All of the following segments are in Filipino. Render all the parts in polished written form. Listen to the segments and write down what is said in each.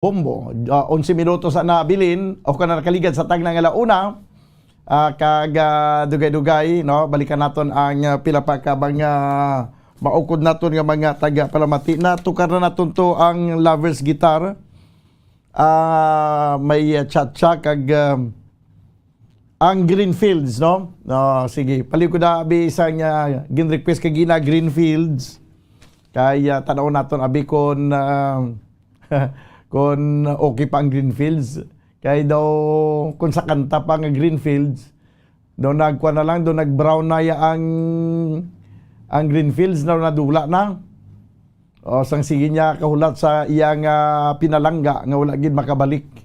Bombo, 11 minutos na nabilin o ka na nakaligad sa tag ng alauna, dugay-dugay, no? Balikan naton ang pila pa ka mga maukod naton nga mga taga palamati na tukar na naton to ang Lovers Guitar. May chat-chat kag ang Greenfields, no? Sige, palig ko na abi isang gin-request kag gina Greenfields. Kaya tanaw naton abi kon kung okay pa ang Greenfields. Kaya daw, kung sa kanta pa ang Greenfields, daw nagkuha na lang, daw nag-brown na ang Greenfields, daw nadula na. O, sang sige niya kahulat sa iyang pinalangga, nga wala gid makabalik.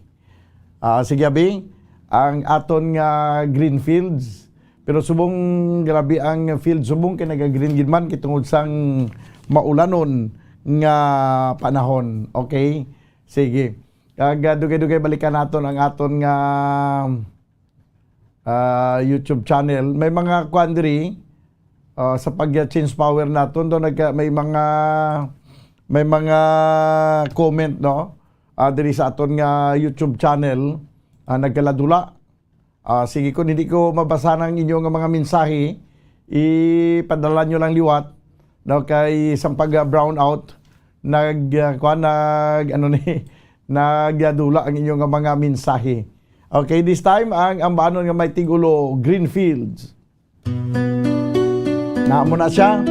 Sige abi, ang aton nga Greenfields, pero subong grabe ang field, subong kay naga-green gid man, kitungod sang maulanon nga panahon. Okay? Sige. Dugay-dugay balikan naton ang aton nga YouTube channel. May mga quandary sa pag-change power naton do may mga comment, no? Diri sa aton nga YouTube channel nagkaladula. Sige, kung hindi ko mabasa ng inyong mga mensahe, ipadala nyo lang liwat, no, kay isang pag-brown out nagdula ang inyong mga mensahe. Okay, this time ang ambanon nga may tigulo Greenfields. Naamo na siya.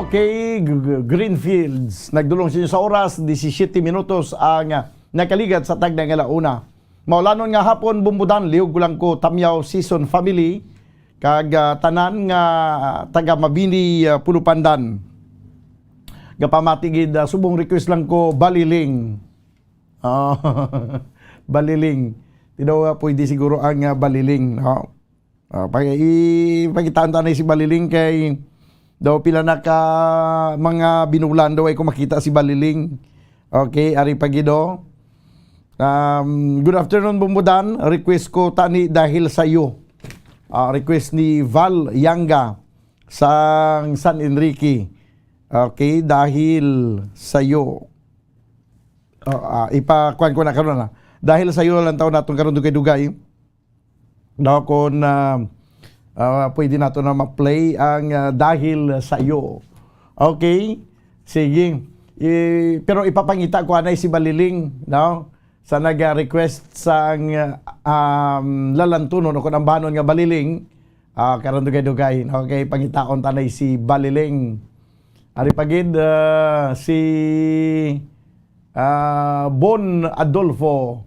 Okay, Greenfields. Nagdulong sa inyo sa oras, 17 minutos ang nakaligat sa tag ng alauna. Maulanon nga hapon bumbudan, liog lang ko Tamyaw Season Family, kag tanan nga taga Mabini Pulupandan. Gapamatigid, subong request lang ko Baliling. Baliling. Di daw pwede siguro ang baliling, no? Pagitaan tanay si baliling kay daw pila na ka mga binulan daw ay kumakita si baliling. Okay, ari pagido. Good afternoon, Bumbudan. Request ko tani dahil sa iyo. Request ni Val Yanga sa San Enrique. Okay, dahil sa iyo. Ipakuan ko na karon na. Dahil sa iyo lang taon natong karon dugay-dugay. Daw kon pwede nato na ma-play ang dahil sa iyo. Okay? Sige. Pero ipapangita ko anay si Baliling, no? Sa nag-request sa lalantunon o kung ang banon nga Baliling, karon dugay-dugay. Okay, pangitaon tanay si Baliling. Ari pagid si Bon Adolfo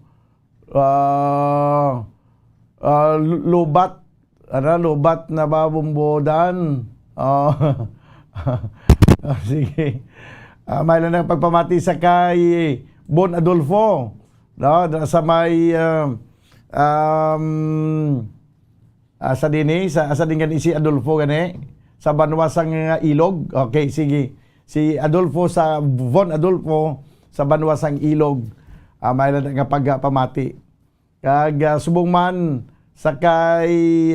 lubat na babumbodan. Sige. May lang ng pagpamati sa kay Bon Adolfo, no? Sa may sa dini sa dingan si Adolfo gani sa Banwasang Ilog. Okay, sige. Si Adolfo sa Von Adolfo sa Banwasang Ilog. May lang nga pagpamati. Kag subong man sa kay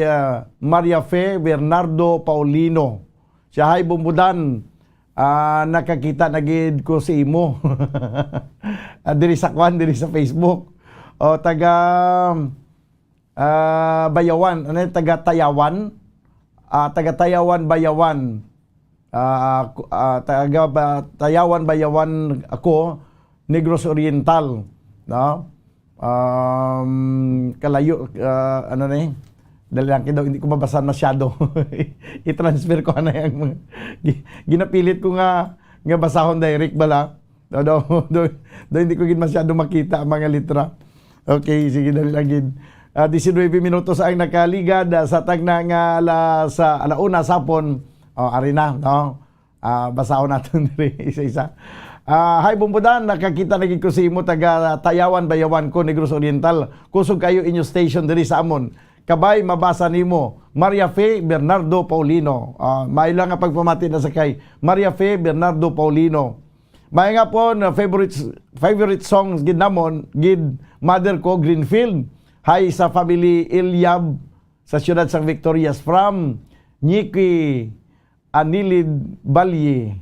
Maria Fe Bernardo Paulino. Siya ay bumbudan. Nakakita na gid ko si imo. Diri sa kwan, diri sa Facebook. O taga Bayawan, ano taga Tayawan? Taga Tayawan Bayawan. Tayawan Bayawan ako, Negros Oriental, no? Kalayo ano na dahil lang daw hindi ko mabasahan masyado. I-transfer ko na yung ginapilit ko nga basahon direct bala. Do hindi ko gid masyado makita ang mga litra. Okay, sige dali lang gid. 19 minutos ang nakaligad sa tagna nga sa alauna sapon. Ari na, no? Basahon natin diri isa-isa. Hi Bumbudan, nakakita na gid ko si imo taga Tayawan Bayawan ko Negros Oriental. Kusog kayo inyo station diri sa amon. Kabay mabasa nimo Maria Fe Bernardo Paulino. May lang nga pagpamati na sa kay Maria Fe Bernardo Paulino. May nga po favorite songs gid namon gid mother ko Greenfield. Hi sa family Ilyab sa siyudad sang Victorias from Niki Anilid Balye.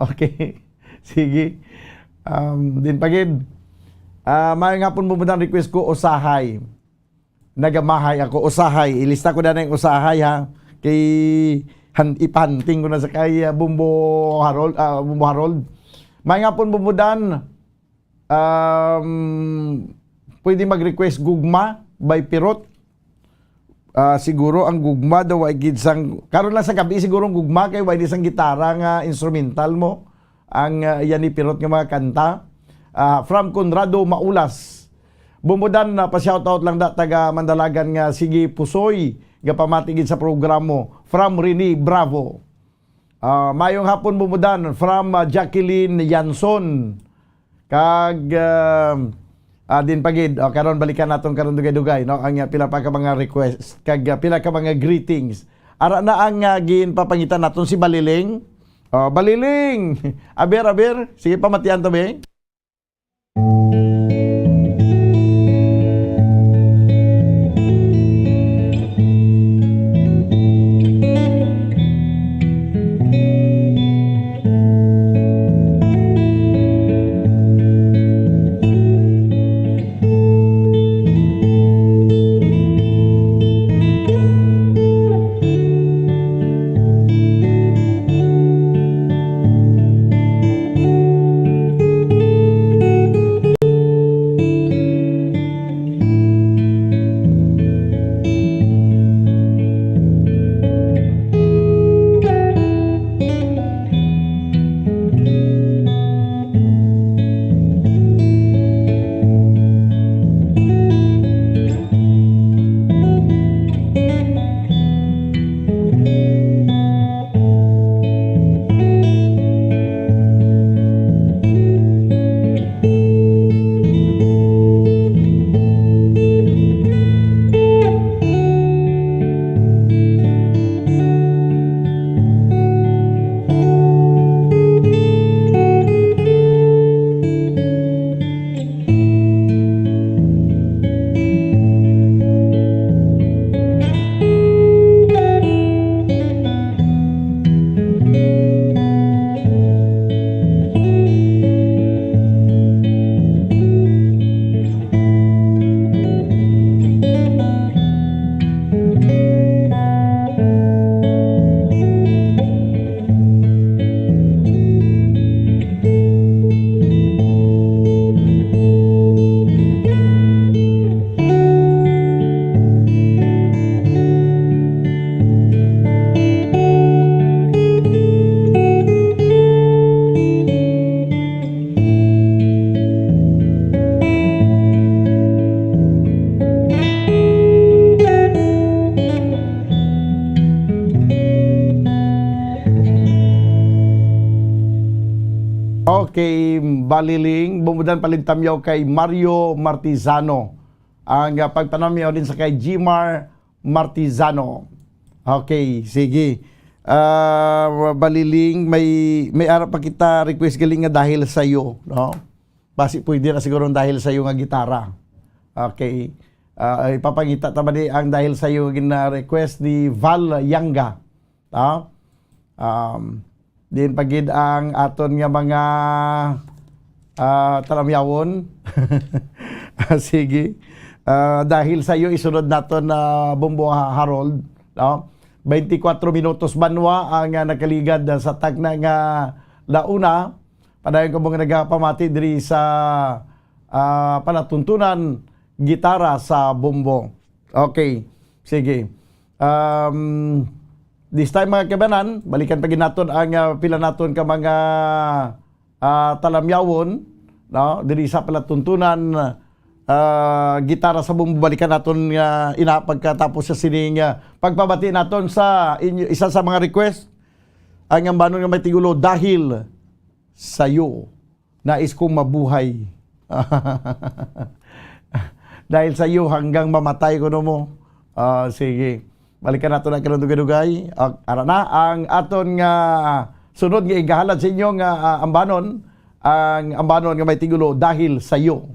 Okay. Sige. Din pagid. May nga po bumudang request ko usahay. Nagamahay ako, usahay. Ilista ko na yung usahay ha. Kay ipanting ko na sa kay Bumbo Harold. May nga po bumudan, pwede mag-request gugma by Pirot. Siguro ang gugma daw ay gidsang, karon lang sa gabi siguro ang gugma kay way disang gitara nga instrumental mo. Ang yan ni Pirot nga mga kanta. From Conrado Maulas. Bumudan na pa-shoutout lang taga Mandalagan nga sige Pusoy nga pamatigid sa programo from Rene Bravo. Mayong hapon bumudan from Jacqueline Yanson. Kag din pagid karon balikan naton karon dugay-dugay no ang pila pa ka mga request kag pila ka mga greetings. Ara na ang ginpapangitan naton si Baliling. Baliling. Aber sige pamatian to be. Shoutout kay Baliling, bumudan paligtamyaw kay Mario Martizano. Ang pagpanamyaw din sa kay Gmar Martizano. Okay, sige. Baliling, may arap pa kita request galing nga dahil sa iyo, no? Basi pwede na siguro dahil sa iyo nga gitara. Okay. Ipapangita tama di ang dahil sa iyo gina request ni Val Yanga. No? Din pagid ang aton nga mga talamyawon. Sige. Dahil sa iyo isunod naton na Bombo Harold, no? 24 minutos banwa ang nakaligad sa tagna nga launa. Padayon ko mga nagapamati diri sa palatuntunan gitara sa bombo. Okay. Sige. This time mga kabanan, balikan pagin naton ang pila naton ka mga talamyawon, no? Diri sa palatuntunan gitara sa bombo, balikan naton nga ina pagkatapos sa sining pagpabati naton sa isa sa mga request ang ambanon nga may tigulo dahil sayo nais kong mabuhay. Dahil sa iyo hanggang mamatay ko no mo. Sige. Balikan nato ang kanudugay-dugay. Ara na ang aton nga sunod nga igahalad sa inyo nga ambanon, ang ambanon nga may tigulo dahil sa iyo.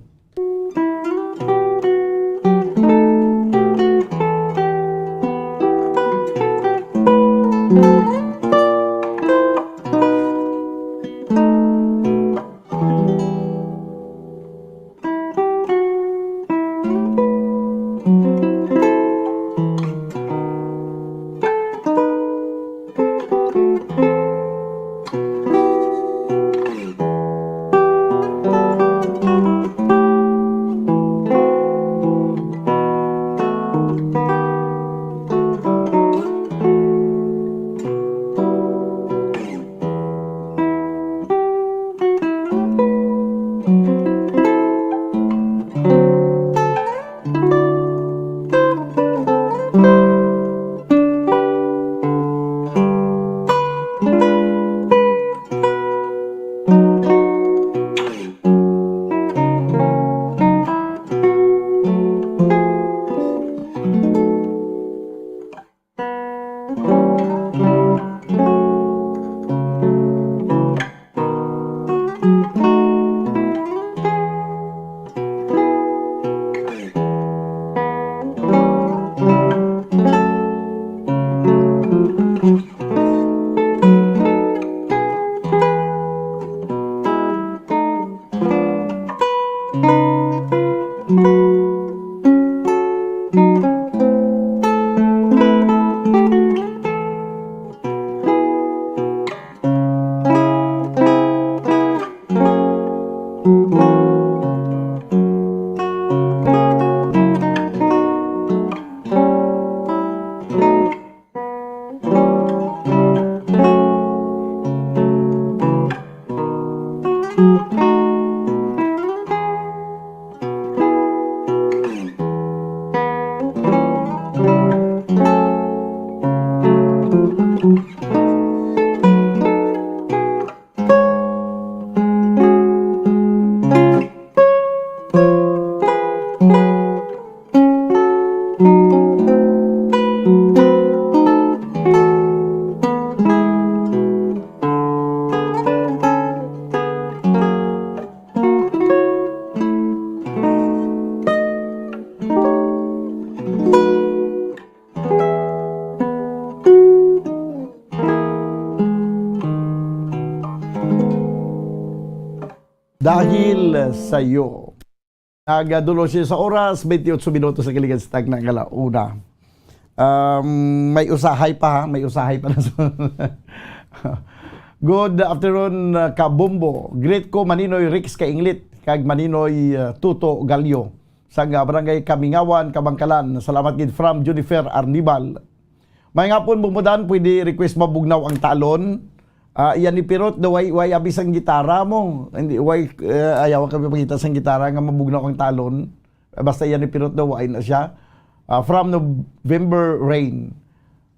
Dahil sa iyo. Nagadulo siya sa oras, 28 minutos sa kiligan sa tagna nga launa. May usahay pa ha, may usahay pa na. Good afternoon, Kabombo. Great ko Maninoy Rix Kainglit, kag Maninoy Tuto Galyo. Sa barangay Kamingawan, Kabangkalan. Salamat gid from Junifer Arnibal. May nga po bumudan, pwede request mabugnaw ang talon. Yan ni Pirot, way abis ang gitara mo. Hindi, ayaw kami pagkita sa gitara nga mabugnaw ang talon. Basta yan ni Pirot, way na siya. From November Rain.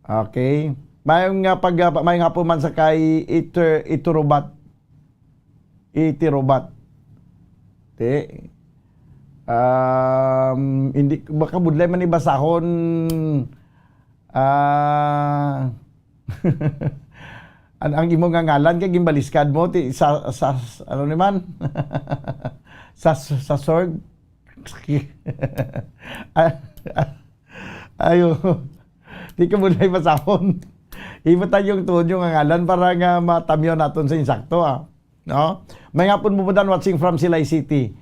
Okay. May nga po man sa kay Iturubat. itirobat. Hindi baka budlay man ibasahon ang imong nga ngalan kay gimbaliskad mo sa ano naman sa sword. Ayo. Di ka budlay basahon. Iba tayong tuon yung ngalan para nga matamyo naton sa insakto no? May hapon mo watching from Silay City.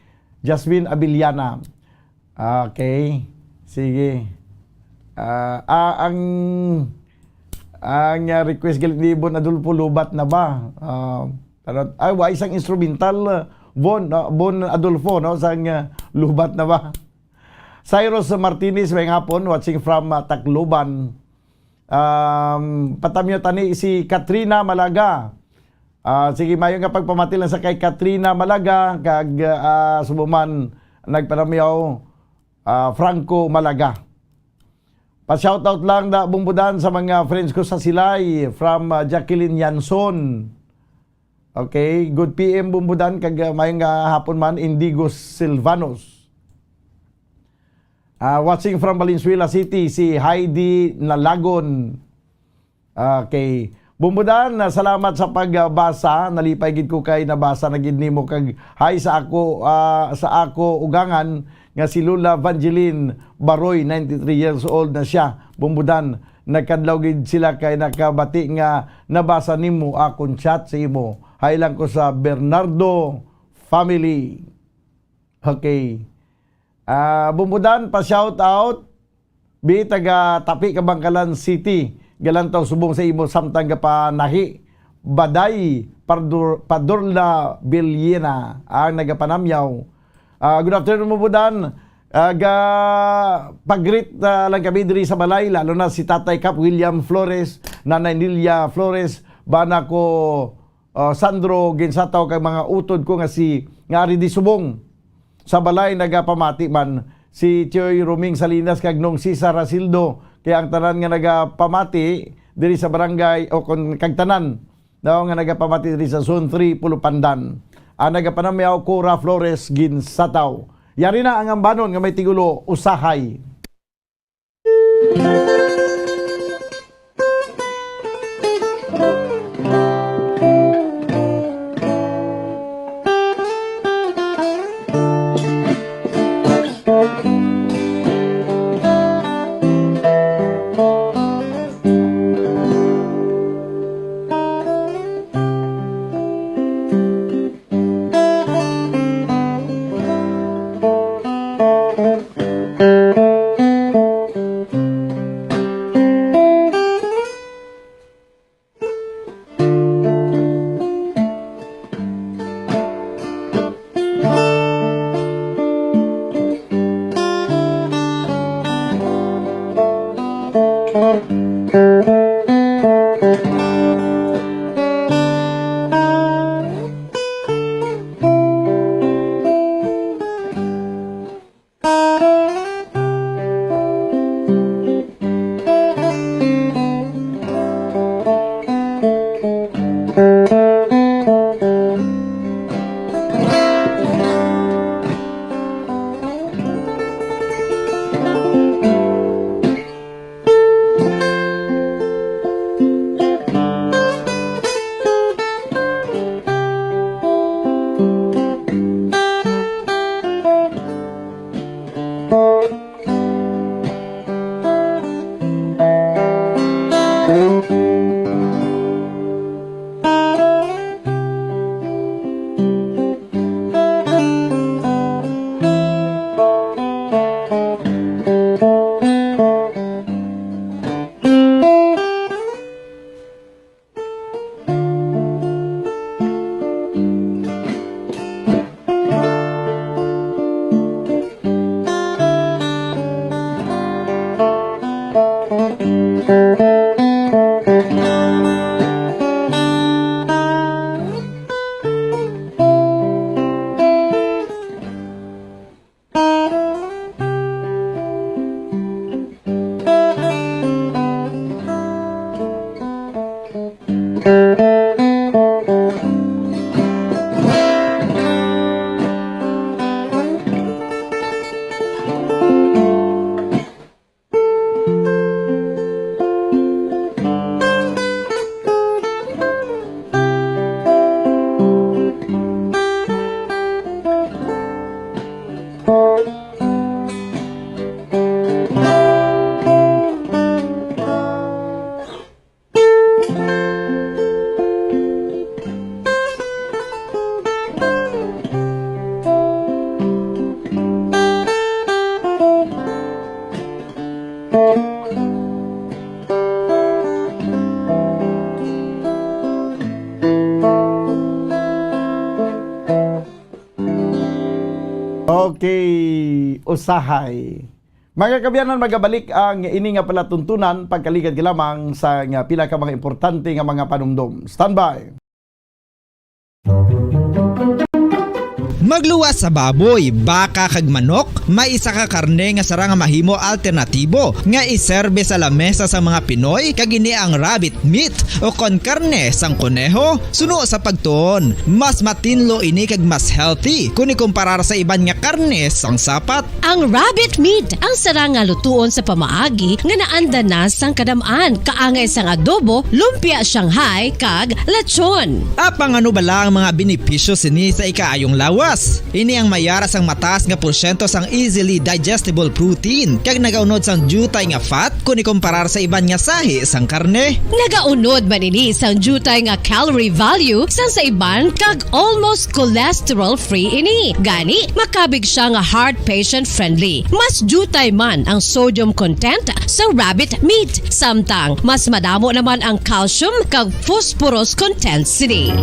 Jasmine Abiliana. Okay. Sige. Ang request galit ni Bon Adolfo lubat na ba? Wa isang instrumental Bon Adolfo no sang lubat na ba? Cyrus Martinez may hapon watching from Tacloban. Patamyo tani si Katrina Malaga. Sige, mayo nga pagpamati lang sa kay Katrina Malaga kag subuman nagpanamyaw Franco Malaga. Pa-shoutout lang na bumbudan sa mga friends ko sa Silay from Jacqueline Yanson. Okay, good PM bumbudan kag mayong hapon man Indigo Silvanos. Watching from Valenzuela City si Heidi Nalagon. Okay. Bumbudan, salamat sa pagbasa. Nalipay gid ko kay nabasa na gid nimo kag hi sa ako ugangan nga si Lula Vangeline Baroy, 93 years old na siya. Bumbudan, nagkadlaw gid sila kay nakabati nga nabasa nimo akong chat sa imo. Hi lang ko sa Bernardo family. Okay. Bumbudan, pa shout out bi taga Tapi Kabangkalan City. Galantaw subong sa imo samtang gapanahi Baday Padurla Bilyena ang nagapanamyaw. Good afternoon mo budan. Pag-greet lang kami diri sa balay, lalo na si Tatay Cap William Flores, Nanay Nilia Flores, bana ko Sandro Ginsataw kay mga utod ko nga si Ngari di Subong. Sa balay nagapamati man si Choy Roming Salinas kag nung si Sarasildo. Kaya ang tanan nga nagapamati diri sa barangay o kag tanan nga nagapamati diri sa Zone 3 Pulupandan. Ang nagapanamyaw Cora Flores Ginsataw. Yari na ang ambanon nga may tigulo usahay. Okay, usahay. Mga kabiyanan, magabalik ang ini nga palatuntunan pagkaligad lamang sa nga pila ka mga importante nga mga panumdom. Standby. Magluwas sa baboy, baka kag manok, may isa ka karne nga sara nga mahimo alternatibo nga iserbe sa lamesa sa mga Pinoy kag ini ang rabbit meat o kon karne sang kuneho. Suno sa pagtuon, mas matinlo ini kag mas healthy kung ikumparar sa iban nga karne sang sapat. Ang rabbit meat ang sara nga lutuon sa pamaagi nga naanda na sang kadamaan, kaangay sang adobo, lumpia Shanghai kag lechon. Apang ano bala ang mga benepisyo sini sa ikaayong lawas? Ini ang mayara sang mataas nga porsyento sang easily digestible protein kag nagaunod sang jutay nga fat kung ikumparar sa iban nga sahi sang karne. Nagaunod man ini sang jutay nga calorie value sang sa iban kag almost cholesterol free ini. Gani makabig siya nga heart patient friendly. Mas jutay man ang sodium content sa rabbit meat, samtang mas madamo naman ang calcium kag phosphorus content sini.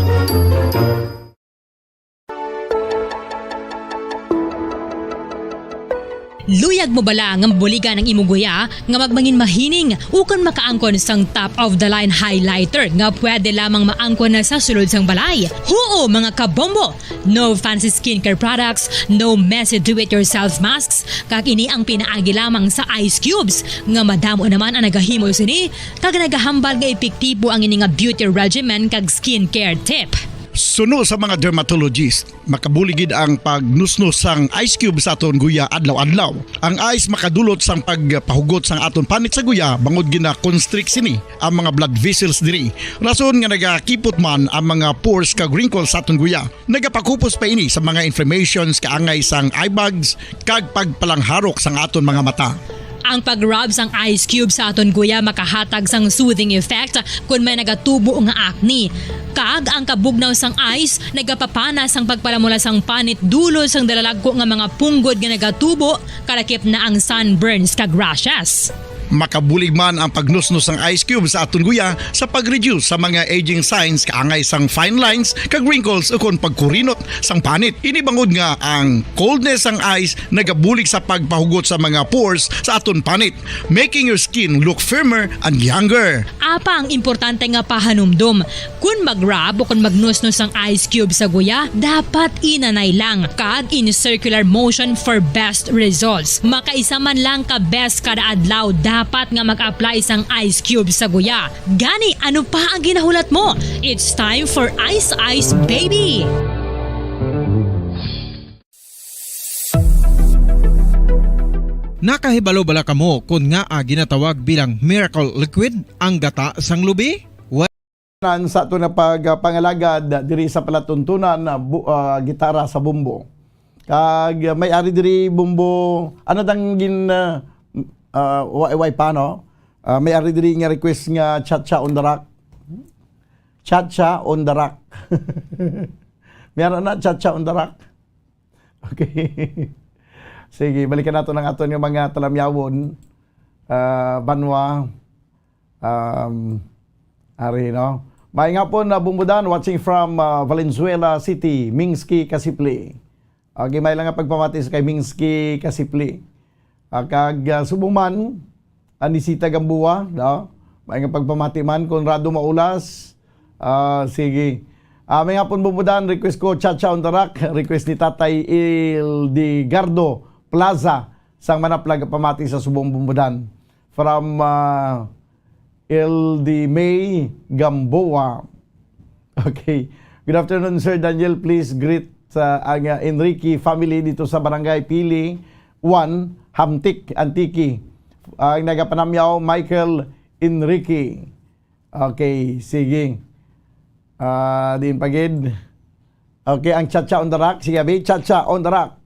Luyag mo bala nga buligan ng imong guya nga magmangin mahining ukon makaangkon sang top of the line highlighter nga pwede lamang maangkon na sa sulod sang balay. Huo mga kabombo! No fancy skincare products, no messy do-it-yourself masks, kag ini ang pinaagi lamang sa ice cubes nga madamo naman ang nagahimo sini kag nagahambal nga epektibo ang ini nga beauty regimen kag skincare tip. Suno sa mga dermatologist, makabuligid ang pagnusnos sang ice cube sa aton guya adlaw-adlaw. Ang ice makadulot sang pagpahugot sang aton panit sa guya bangod gina constrict sini ang mga blood vessels diri. Rason nga nagakipot man ang mga pores kag wrinkles sa aton guya. Nagapakupos pa ini sa mga inflammations kaangay sang eye bags kag pagpalangharok sang aton mga mata. Ang pag-rub sang ice cube sa aton guya makahatag sang soothing effect kung may nagatubo nga acne. Kag ang kabugnaw sang ice nagapapana sang pagpalamula sang panit dulo sang dalalagko nga mga punggod nga nagatubo kalakip na ang sunburns kag rashes. Makabulig man ang pagnusnos ng ice cube sa aton guya sa pag-reduce sa mga aging signs kaangay sang fine lines kag wrinkles ukon pagkurinot sang panit. Ini bangod nga ang coldness sang ice nagabulig sa pagpahugot sa mga pores sa aton panit, making your skin look firmer and younger. Apa ang importante nga pahanumdum, kung mag-rub o kung magnusnos ang ice cube sa guya, dapat inanay lang kag in circular motion for best results. Makaisa man lang ka best kada adlaw dapat nga mag-apply sang ice cube sa guya. Gani, ano pa ang ginahulat mo? It's time for Ice Ice Baby! Nakahibalo bala kamo kung nga ginatawag bilang miracle liquid ang gata sang lubi? Sa ito na pagpangalagad diri sa palatuntunan na gitara sa bumbo. Kag may ari diri bumbo, ano dang gin way paano? May ari diri nga request nga cha-cha on the rock. Cha-cha on the rock. Meron na cha-cha on the rock. Okay. Sige, balikan nato ng aton yung mga talamyawon. Banwa. Ari, no? May nga po na bumbudan watching from Valenzuela City, Mingsky Kasipli. Okay, may lang nga pagpamati sa kay Mingsky Kasipli. Kag subuman, Anisita Gambuwa, no? May nga pagpamati man, Conrado Maulas. Sige. May nga po bumbudan, request ko Cha-Cha on the Rock, request ni Tatay Ildigardo Plaza, sang manaplag pamati sa subong bumbudan. From LD May Gamboa. Okay. Good afternoon, Sir Daniel. Please greet ang Enrique family dito sa Barangay Pili 1, Hamtik, Antiki. Ang nagapanamyaw, Michael Enrique. Okay, sige. Din pagid. Okay, ang Cha-Cha on the Rock. Sige, abi, Cha-Cha on the Rock.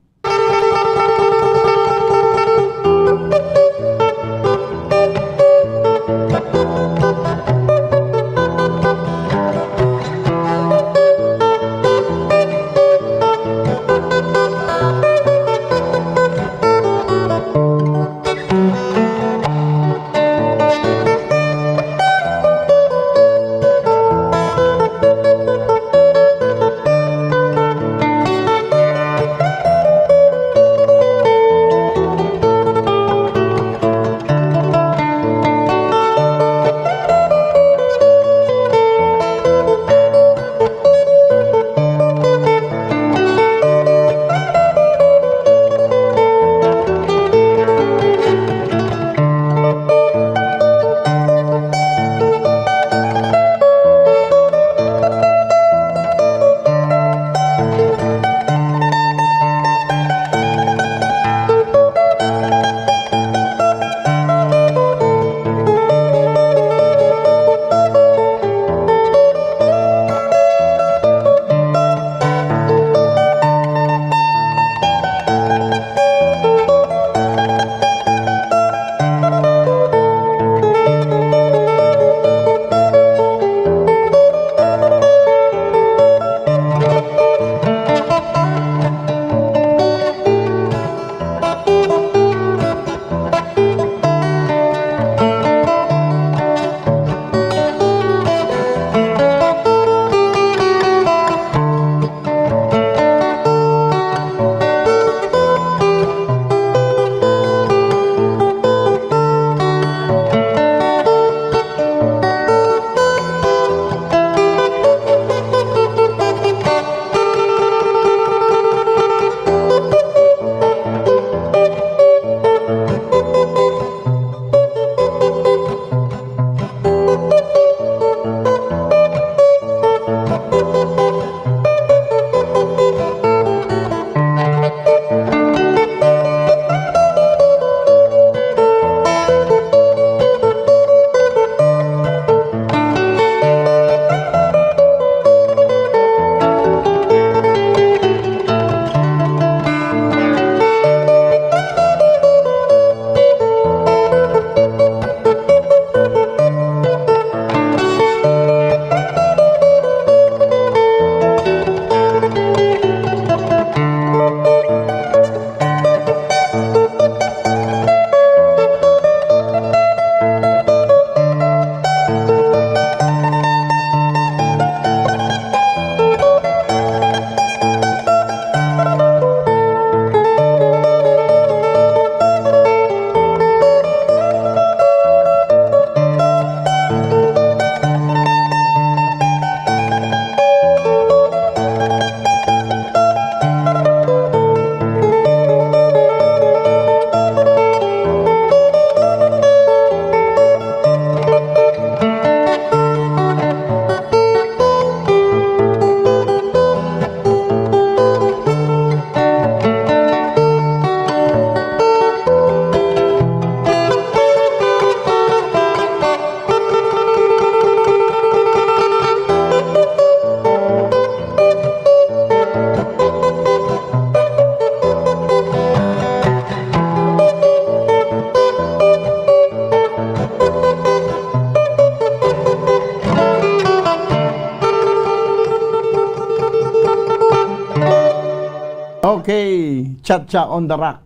Okay, Chacha on the Rock.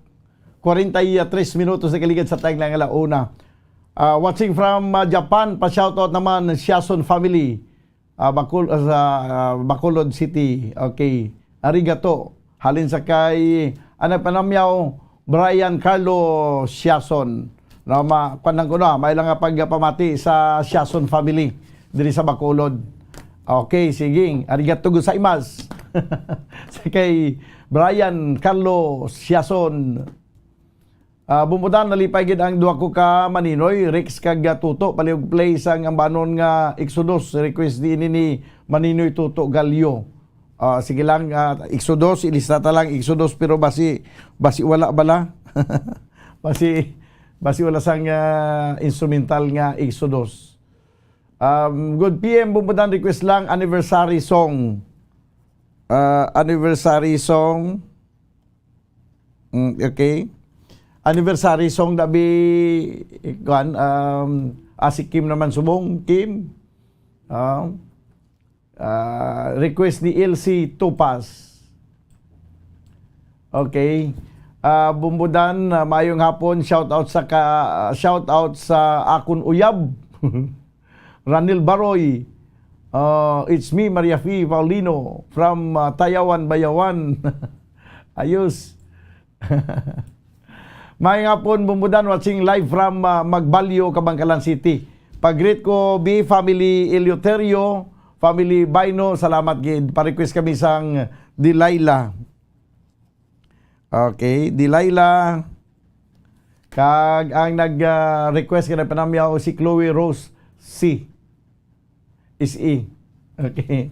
43 minutos na kaligid sa tayong lang alauna. Watching from Japan, pa-shoutout naman Shiason family. Bacolod City. Okay. Arigato. Halin sa kay anak panamyaw Brian Carlo Shiason. Na panang ko na, may lang nga pagpamati sa Shiason family diri sa Bacolod. Okay, sige. Arigato gozaimasu. Sa kay Brian Carlo Shiason. Bumutan nalipay gid ang duha ko ka maninoy Rex kag Tuto paliog play sang ambanon nga Exodus request din ni Maninoy Tuto Galyo. Sige lang Exodus ilista ta lang Exodus pero basi wala bala. basi wala sang instrumental nga Exodus. Good PM bumutan request lang anniversary song. Anniversary song. Okay. Anniversary song dabi si Kim naman subong Kim request ni LC Topaz. Okay, bumbudan mayong hapon, shout out sa akon uyab. Ranil Baroy, it's me Maria Fi Paulino from Tayawan Bayawan. Ayos. May nga po bumbudan watching live from Magbalyo, Kabangkalan City. Pag-greet ko B family Eleuterio, family Baino, salamat gid. Pa-request kami sang Delilah. Okay, Delilah. Kag ang nag-request kana panamyaw si Chloe Rose C. Is E. Okay.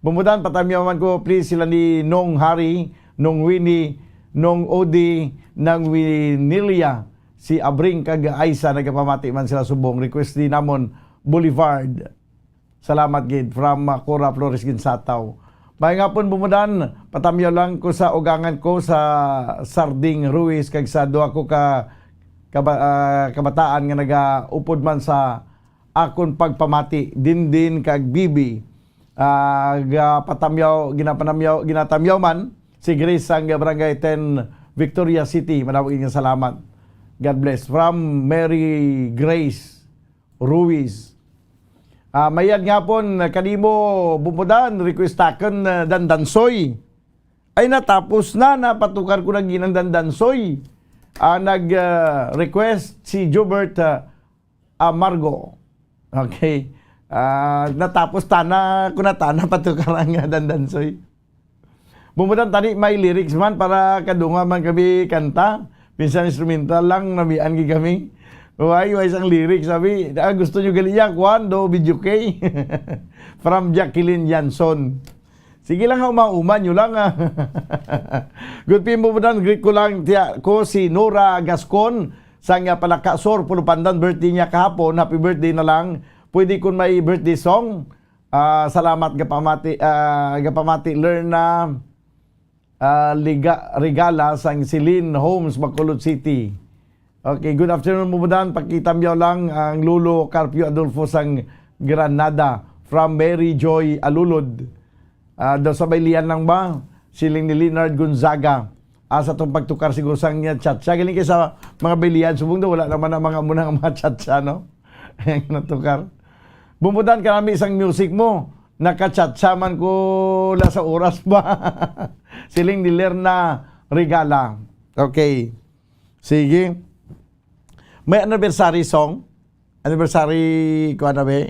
Bumbudan patamyawan ko please sila ni Nong Hari, Nong Winnie, Nong Odi, nang Winilia, si Abring kag Aisa nagapamati man sila subong. Request din namon Boulevard. Salamat gid from Cora Flores Ginsataw. May nga pon bumudan, patamyaw lang ko sa ugangan ko sa Sarding Ruiz kag sa duha ko kabataan nga nagaupod man sa akon pagpamati din kag Bibi. Ginatamyaw man si Grace ang Barangay 10 Victoria City. Manawag nga salamat. God bless. From Mary Grace Ruiz. Mayan nga po, kanimo bumudan, requestaken Dandansoy. Ay natapos na, napatukar ko na ginang Dandansoy. Nag-request si Jobert Amargo. Okay. Natapos tana, patukar ang Dandansoy. Bumutan tani may lyrics man para kadunga man kami kanta. Pinsan instrumental lang nabian gi kami. Way isang lyrics sabi, gusto nyo galiya kwando video kay. From Jacqueline Janson. Sige lang umauman nyo lang. Good PM bumutan, greet ko lang ko si Nora Gascon sang Palakasor Pulupandan, birthday niya kahapon. Happy birthday na lang. Pwede kun may birthday song. Salamat gapamati learn na regala sang Celine Homes, Bacolod City. Okay, good afternoon bumudan. Pakitamyaw lang ang Lulo Carpio Adolfo sang Granada from Mary Joy Alulod. Daw sa baylian lang ba? Siling ni Leonard Gonzaga. Sa itong pagtukar siguro sang chat. Siya galing kayo sa mga baylian. Subong daw wala naman ang mga munang mga chat no? Natukar. Bumudan ka namin isang music mo. Nakachat-saman ko la sa oras ba? Siling ni Lerna Regala. Okay. Sige. May anniversary song. Anniversary ko ano ba?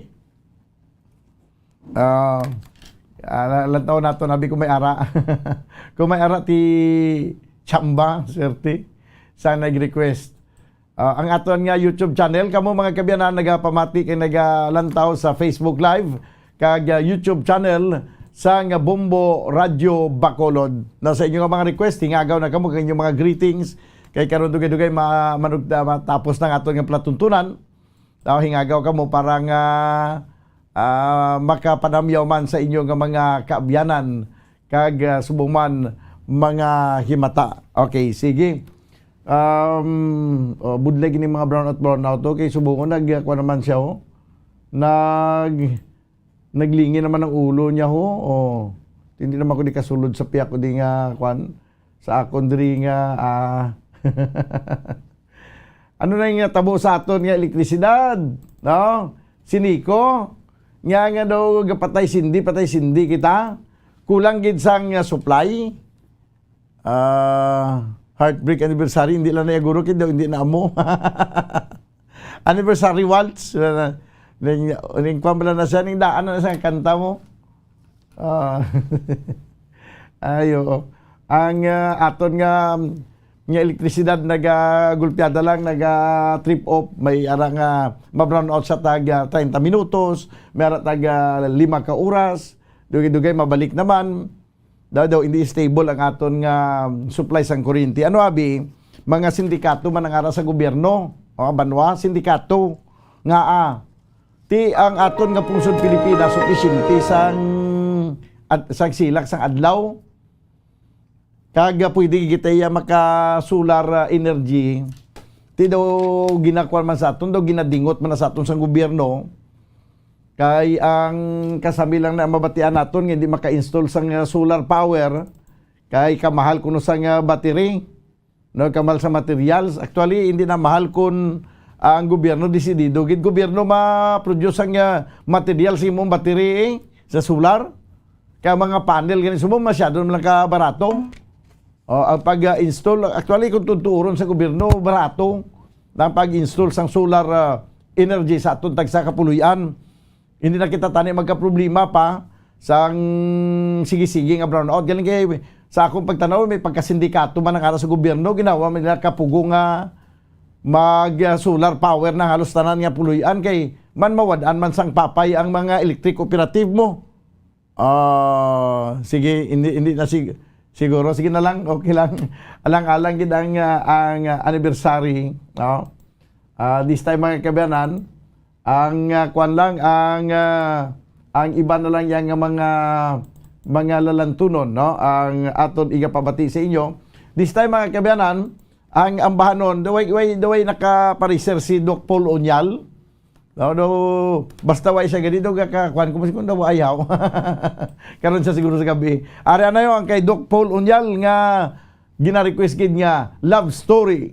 Lantaw na ito. Nabi ko may ara. Kung may ara ti Chamba, swerte. Saan nag-request. Ang aton nga YouTube channel. Kamo mga kabyanan nagapamati kay nagalantaw sa Facebook Live. Kag YouTube channel sa nga Bombo Radio Bacolod. Nasa inyo nga mga request, hingagaw na kamo kay inyong mga greetings. Kay karon dugay-dugay matapos na aton nga platuntunan. Hingagaw kamo para nga makapanamyaw man sa inyo nga mga kaabyanan kag subong man mga himata. Okay, sige. Budlag ni mga brownout. Okay, subong nagkuha naman siya naglingi naman ang ulo niya ho. Hindi naman ko di kasulod sa piyak ko di nga kwan. sa akon diri nga ano na yung tabo sa aton nga elektrisidad, no? Siniko nga daw patay sindi kita. Kulang gid sang supply. Heartbreak anniversary hindi lang na guro kid daw hindi na amo. Anniversary waltz. Ning kwambala na siya ning daan na sa kanta mo. Ayo. Ang aton nga elektrisidad nagagulpiada lang, trip off, may arang ma-brown out sa taga 30 minutos, may arang taga 5 ka oras, dugay-dugay mabalik naman. Daw hindi stable ang aton nga supply sang kuryente. Ano abi? Mga sindikato man ang ara sa gobyerno, o banwa sindikato nga ti ang aton nga pungsod Pilipinas sufficiente sang silak sang adlaw. Kaga pwede kita maka solar energy. Ti daw ginakuan man sa aton, daw ginadingot man sa aton sang gobyerno. Kay ang kasami lang na mabatian naton nga hindi maka-install sang solar power kay kamahal kuno sang battery. No, kamahal sa materials. Actually hindi na mahal kun ang gobyerno desidido gid gobyerno ma-produce ang materials imong battery sa solar. Kaya mga panel ganun sumo masyado lang ka barato. Ang pag-install actually kung tuturon sa gobyerno barato ang pag-install sang solar energy sa aton tagsa kapuluyan. Hindi na kita tani magka-problema pa sang sige-sige nga brownout. Galing kay sa akong pagtanaw may pagkasindikato man ang ara sa gobyerno ginawa man nila kapugo nga mag-solar power na halos tanan nga puluyan kay man mawadaan man sang papay ang mga electric operative mo. Sige hindi na siguro sige na lang okay lang. Alang-alang gid ang anniversary, no? This time mga kabayanan ang kwan lang ang iba na lang yang mga lalantunon, no, ang aton igapabati sa inyo this time mga kabayanan. Ang ambahanon daway nakapareser si Doc Paul Onyal, no, basta way siya ganito kwan ko kung daw ayaw karon siya siguro sa gabi ari na yo ang kay Doc Paul Onyal nga gina-request gid nga love story.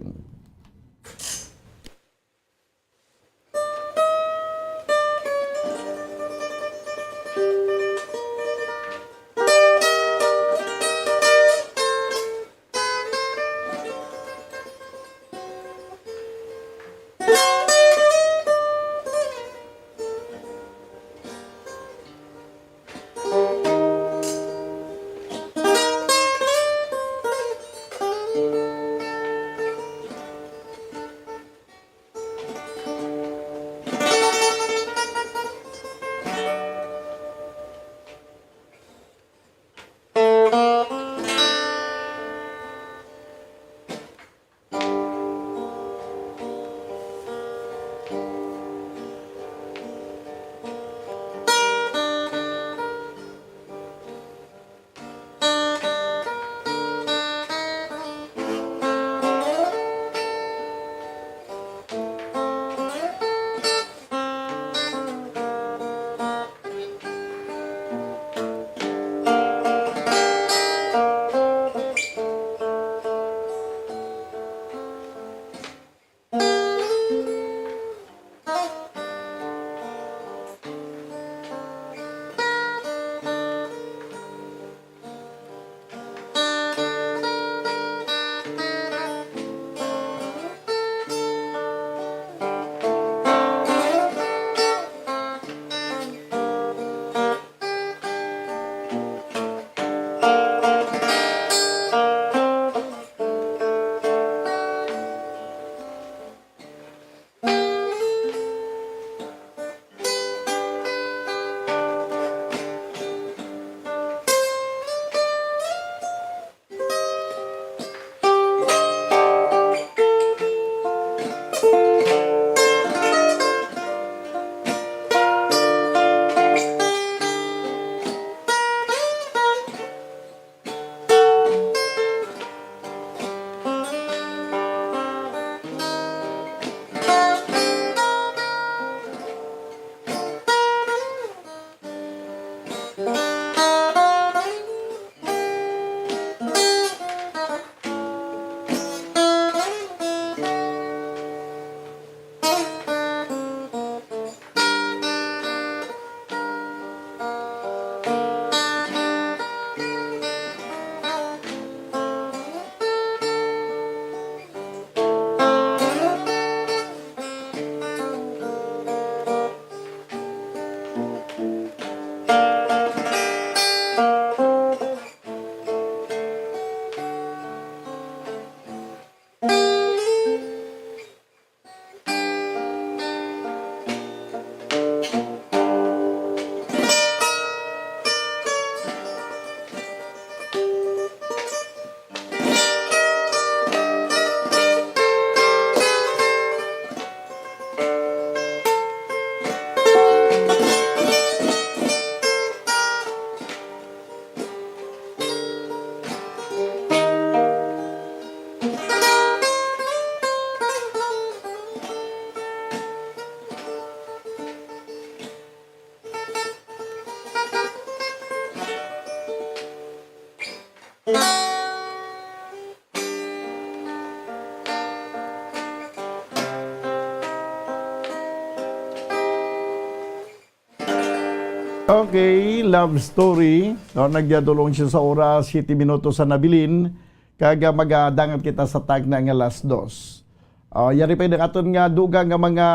Okay, love story. No, nagyadulong siya sa oras 7 minutos sa nabilin. Kaga magadangat kita sa tag na nga last dos. Yari pa aton nga dugang nga mga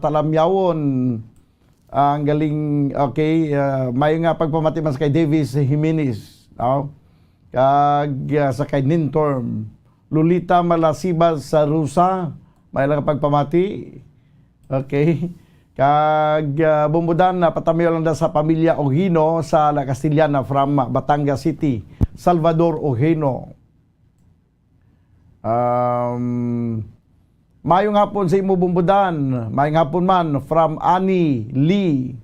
talamyawon. Ang galing, okay, may nga pagpamatiman sa kay Davis Jimenez. No? Sa kay Nintorm. Lolita Malasibas sa Rusa. May lang pagpamati. Okay. Bumbudan na patamiyo lang sa pamilya Ojino sa La Castillana from Batangas City, Salvador Ojino. Mayong hapon sa imo Bumbudan, mayong hapon man from Annie Lee.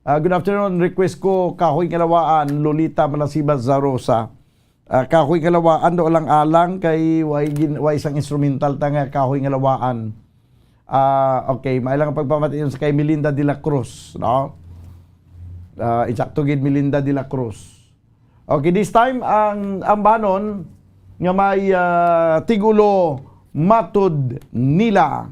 Good afternoon, request ko kahoy kalawaan Lolita Malasibas Zarosa. Kahoy kalawaan do lang alang kay way isang instrumental ta nga kahoy kalawaan. Okay, mailang pagpamati sa kay Melinda de la Cruz, no? Insakto gid Melinda de la Cruz. Okay, this time ang banon nga may tigulo matud nila.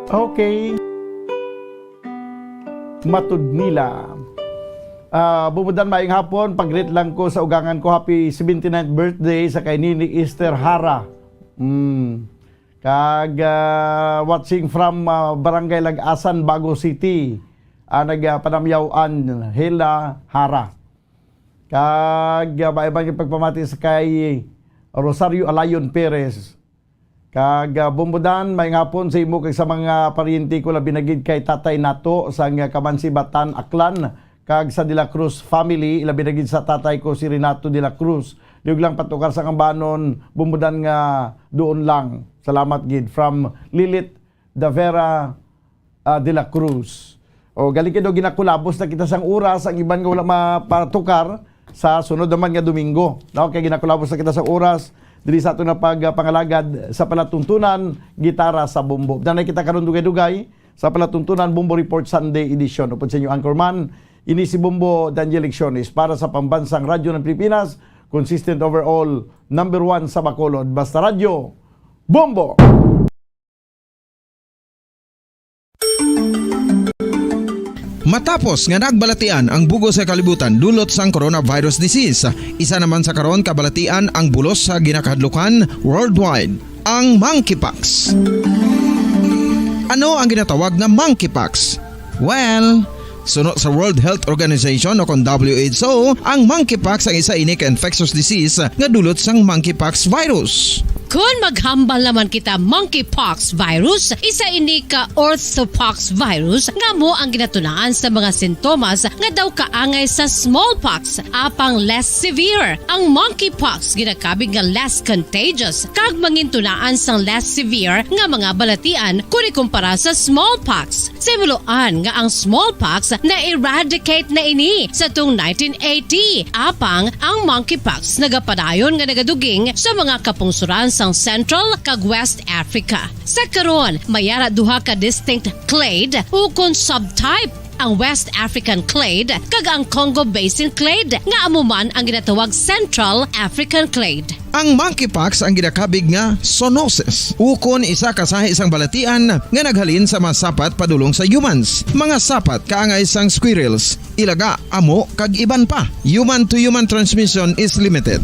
Okay. Matud nila. Bumudan maing hapon, pag-greet lang ko sa ugangan ko, happy 79th birthday sa kay Nini Esther Hara. Watching from Barangay Lag-asan, Bago City. Nagpanamyawan Hela Hara. Maibang pagpamati sa kay Rosario Alayon Perez. Bumudan maing hapon sa imo kag sa mga paryente ko labi nagid kay Tatay Nato sa Kabansibatan, Aklan. Kag sa De La Cruz family, ilabi na gid sa tatay ko si Renato De La Cruz. Diog lang patukar sa Kambanon, bumudan nga doon lang. Salamat gid from Lilith Davera De La Cruz. O galing kido ginakulabos na kita sang oras, ang iban nga wala mapatukar sa sunod naman nga Domingo. No, kay ginakulabos na kita sang oras diri sa ato na pagpangalagad sa palatuntunan gitara sa Bumbo. Nanay kita karon dugay-dugay sa palatuntunan Bumbo Report Sunday edition. Upod sa inyo Anchorman, ini si Bumbo Daniel Lecciones para sa Pambansang Radyo ng Pilipinas, consistent overall, number 1 sa Bacolod. Basta Radyo, Bumbo! Matapos nga nagbalatian ang bugo sa kalibutan dulot sang coronavirus disease, isa naman sa karon kabalatian ang bulos sa ginakahadlukan worldwide, ang monkeypox. Ano ang ginatawag na monkeypox? Well, sunod sa World Health Organization o kung WHO, ang monkeypox ang isa ini ka infectious disease nga dulot sang monkeypox virus. Kung maghambal naman kita monkeypox virus, isa ini ka orthopox virus nga mo ang ginatunaan sa mga sintomas nga daw kaangay sa smallpox, apang less severe. Ang monkeypox ginakabig nga less contagious kag mangintunaan sang less severe nga mga balatian kung ikumpara sa smallpox. Simuloan nga ang smallpox na-eradicate na ini sa tung 1980, apang ang monkeypox nagapadayon nga nagaduging sa mga kapungsuran sang Central kag West Africa. Sa karon, mayara duha ka distinct clade ukon subtype, ang West African clade kag ang Congo Basin clade nga amuman ang ginatawag Central African clade. Ang monkeypox ang ginakabig nga zoonosis, ukon isa ka sa isang balatian nga naghalin sa mga sapat padulong sa humans. Mga sapat kaangay sang squirrels, ilaga, amo kag iban pa. Human to human transmission is limited.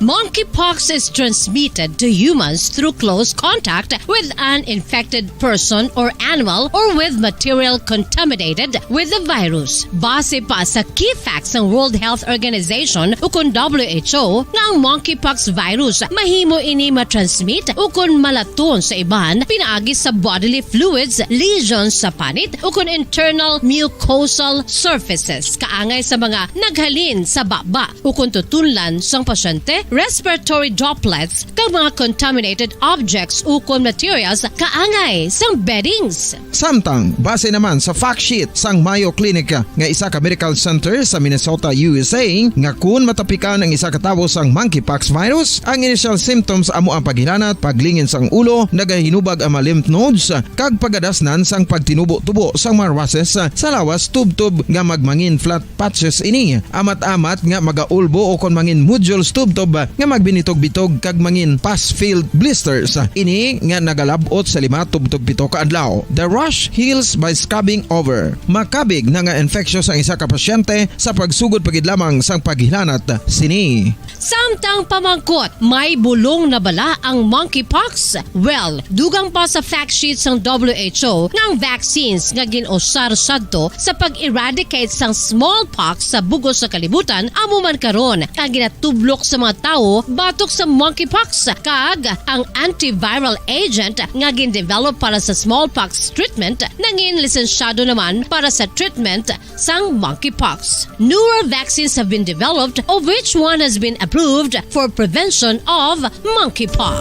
Monkeypox is transmitted to humans through close contact with an infected person or animal or with material contaminated with the virus. Base pa sa key facts ng World Health Organization ukon WHO nga ang monkeypox virus mahimo ini matransmit ukon malaton sa iban pinaagi sa bodily fluids, lesions sa panit ukon internal mucosal surfaces kaangay sa mga naghalin sa baba ukon tutunlan sang pasyente, respiratory droplets kag mga contaminated objects ukon materials kaangay sang beddings. Samtang base naman sa fact sheet sang Mayo Clinic nga isa ka medical center sa Minnesota, USA, nga kun matapikan ang isa ka tawo sang monkeypox virus, ang initial symptoms amo ang paghilanat, paglingin sang ulo, nagahinubag ang mga lymph nodes kag pagadasnan sang pagtinubo-tubo sang mga rashes sa lawas tubtob nga magmangin flat patches ini. Amat-amat nga magaulbo o kon mangin nodules tubtob nga magbinitog-bitog kag mangin pus-filled blisters. Ini nga nagalabot sa 5-7 ka adlaw. The rash heals by scabbing over. Makabig na nga infectious ang isa ka pasyente sa pagsugod pagid lamang sang paghilanat sini. Samtang pamangkot, may bulong na bala ang monkeypox? Well, dugang pa sa fact sheet sang WHO nga ang vaccines nga ginusar sadto sa pag-eradicate sang smallpox sa bugos sa kalibutan amo man karon ang ginatublok sa mga tao batok sa monkeypox kag ang antiviral agent nga gin-develop para sa smallpox treatment nangin lisensyado naman para sa treatment sang monkeypox. Newer vaccines have been developed, of which one has been approved for prevention of monkeypox.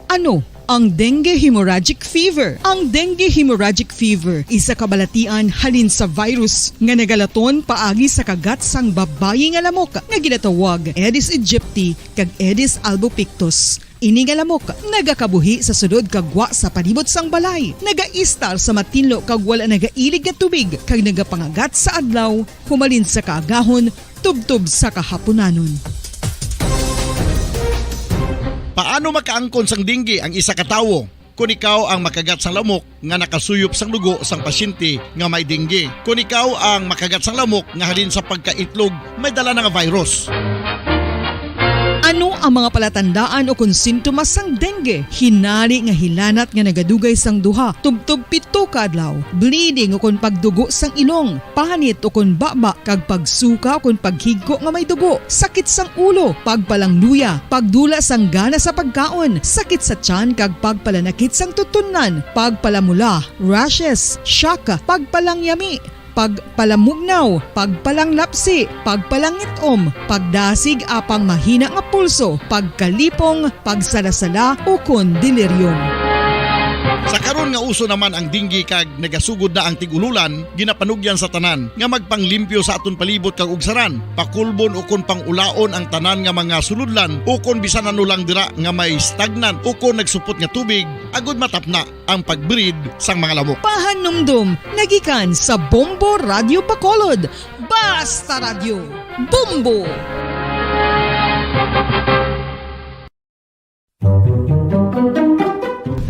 Ano ang dengue hemorrhagic fever? Ang dengue hemorrhagic fever isa kabalatian halin sa virus nga nagalaton paagi sa kagat sang babayi nga lamok nga ginatawag Aedes aegypti kag Aedes albopictus. Ini nga lamok nagakabuhi sa sudod kagwa sa palibot sang balay, nagaistar sa matinlo kag wala nagailig nga tubig kag nagapangagat sa adlaw humalin sa kaagahon tubtob sa kahaponanon. Paano makaangkon sang dengue ang isa ka tawo? Kung ikaw ang makagat sang lamok nga nakasuyop sang dugo sang pasyente nga may dengue. Kung ikaw ang makagat sang lamok nga halin sa pagkaitlog may dala nga virus. Ano ang mga palatandaan o kung sintomas sang dengue? Hinali nga hilanat nga nagadugay sang duha, tubtob 7 ka adlaw, bleeding o kung pagdugo sang ilong, panit o kung baba, kag pagsuka o kung paghigko nga may dugo, sakit sang ulo, pagpalangluya, pagdula sang gana sa pagkaon, sakit sa tiyan kag pagpalanakit sang tutunan, pagpalamula, rashes, shock, pagpalangyami, pagpalamugnaw, pagpalanglapsi, pagpalangitom, pagdasig apang mahina nga pulso, pagkalipong, pagsalasala o kun delirium. Sa karon nga uso naman ang dengue kag nagasugod na ang tigululan, ginapanugyan sa tanan nga magpanglimpyo sa aton palibot kag ugsaran, pakulbon o kon pangulaon ang tanan nga mga suludlan o kon bisan ano lang dira nga may stagnant o kon nagsupot nga tubig, agud matapna ang pagbreed sang mga lamok. Pahanumdum, nagikan sa Bombo Radio Bacolod. Basta Radio, Bombo!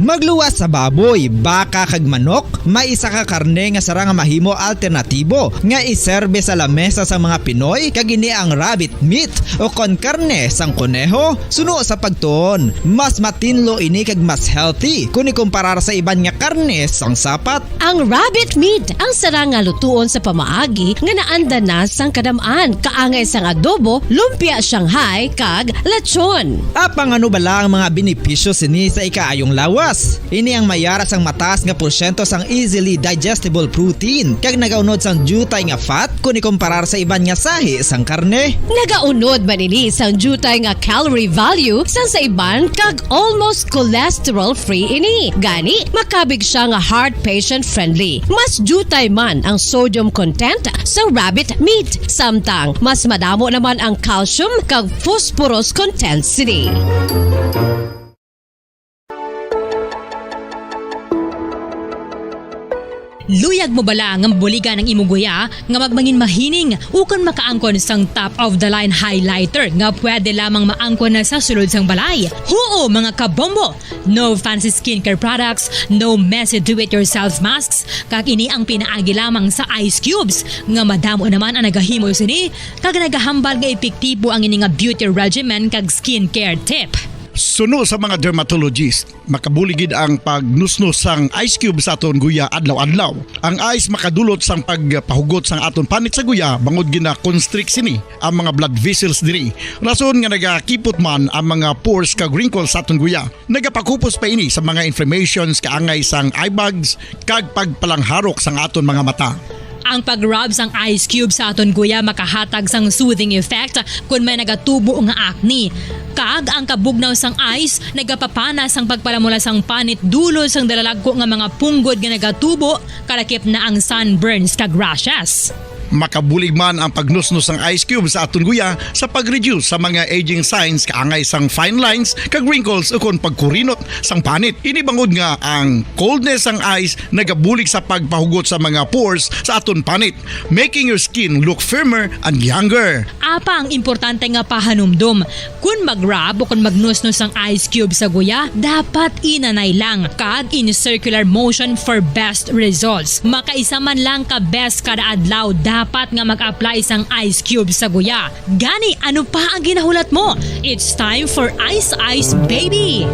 Magluwas sa baboy, baka kag manok, may isa ka karne nga sara nga mahimo alternatibo nga iserbe sa lamesa sa mga Pinoy kag ini ang rabbit meat o kon karne sang kuneho. Suno sa pagtuon, mas matinlo ini kag mas healthy kung ikumparar sa iban nga karne sang sapat. Ang rabbit meat ang sara nga lutuon sa pamaagi nga naanda na sang kadamaan, kaangay sang adobo, lumpia Shanghai kag lechon. Apang ano bala ang mga benepisyo sini sa ikaayong lawas? Ini ang mayaras ang mataas nga porsyento sang easily digestible protein kag nagaunod sang jutay nga fat kung ikumparar sa iban nga sahi sang karne. Nagaunod man ini sang jutay nga calorie value sang sa iban kag almost cholesterol free ini. Gani makabig siya nga heart patient friendly. Mas jutay man ang sodium content sa rabbit meat, samtang mas madamo naman ang calcium kag phosphorus content sini. Luyag mo bala nga buliga ng imuguya nga magmangin mahining ukon makaangkon sang top of the line highlighter nga pwede lamang maangkon na sa sulod sang balay. Huo mga kabombo! No fancy skincare products, no messy do-it-yourself masks, kag ini ang pinaagi lamang sa ice cubes nga madamo naman ang nagahimo sini kag nagahambal nga epektibo ang ini nga beauty regimen kag skincare tip. Suno sa mga dermatologist, makabuligid ang pagnusnos sang ice cube sa aton guya adlaw-adlaw. Ang ice makadulot sang pagpahugot sang aton panit sa guya bangod gina-constrict sini ang mga blood vessels diri. Rason nga nagakipot man ang mga pores kag wrinkles sa aton guya. Nagapakupos pa ini sa mga inflammations kaangay sang eye bags kag pagpalangharok sang aton mga mata. Ang pag-rub sang ice cube sa aton guya makahatag sang soothing effect kung may nagatubo nga acne. Kag ang kabugnaw sang ice nagapapanas ang pagpalamula sang panit dulo sang dalalagko nga mga punggod nga nagatubo kalakip na ang sunburns kag rashes. Makabulig man ang pagnusnos ng ice cube sa aton guya sa pag-reduce sa mga aging signs kaangay sang fine lines kag wrinkles o kon pagkurinot sang panit. Ini bangod nga ang coldness sang ice nagabulig sa pagpahugot sa mga pores sa aton panit, making your skin look firmer and younger. Apa ang importante nga pahanumdum, kung mag-rub o kung magnusnos ang ice cube sa guya, dapat inanay lang kag in circular motion for best results. Makaisa man lang ka best kada adlaw, dapat nga mag-apply sang ice cube sa guya. Gani, ano pa ang ginahulat mo? It's time for Ice Ice Baby!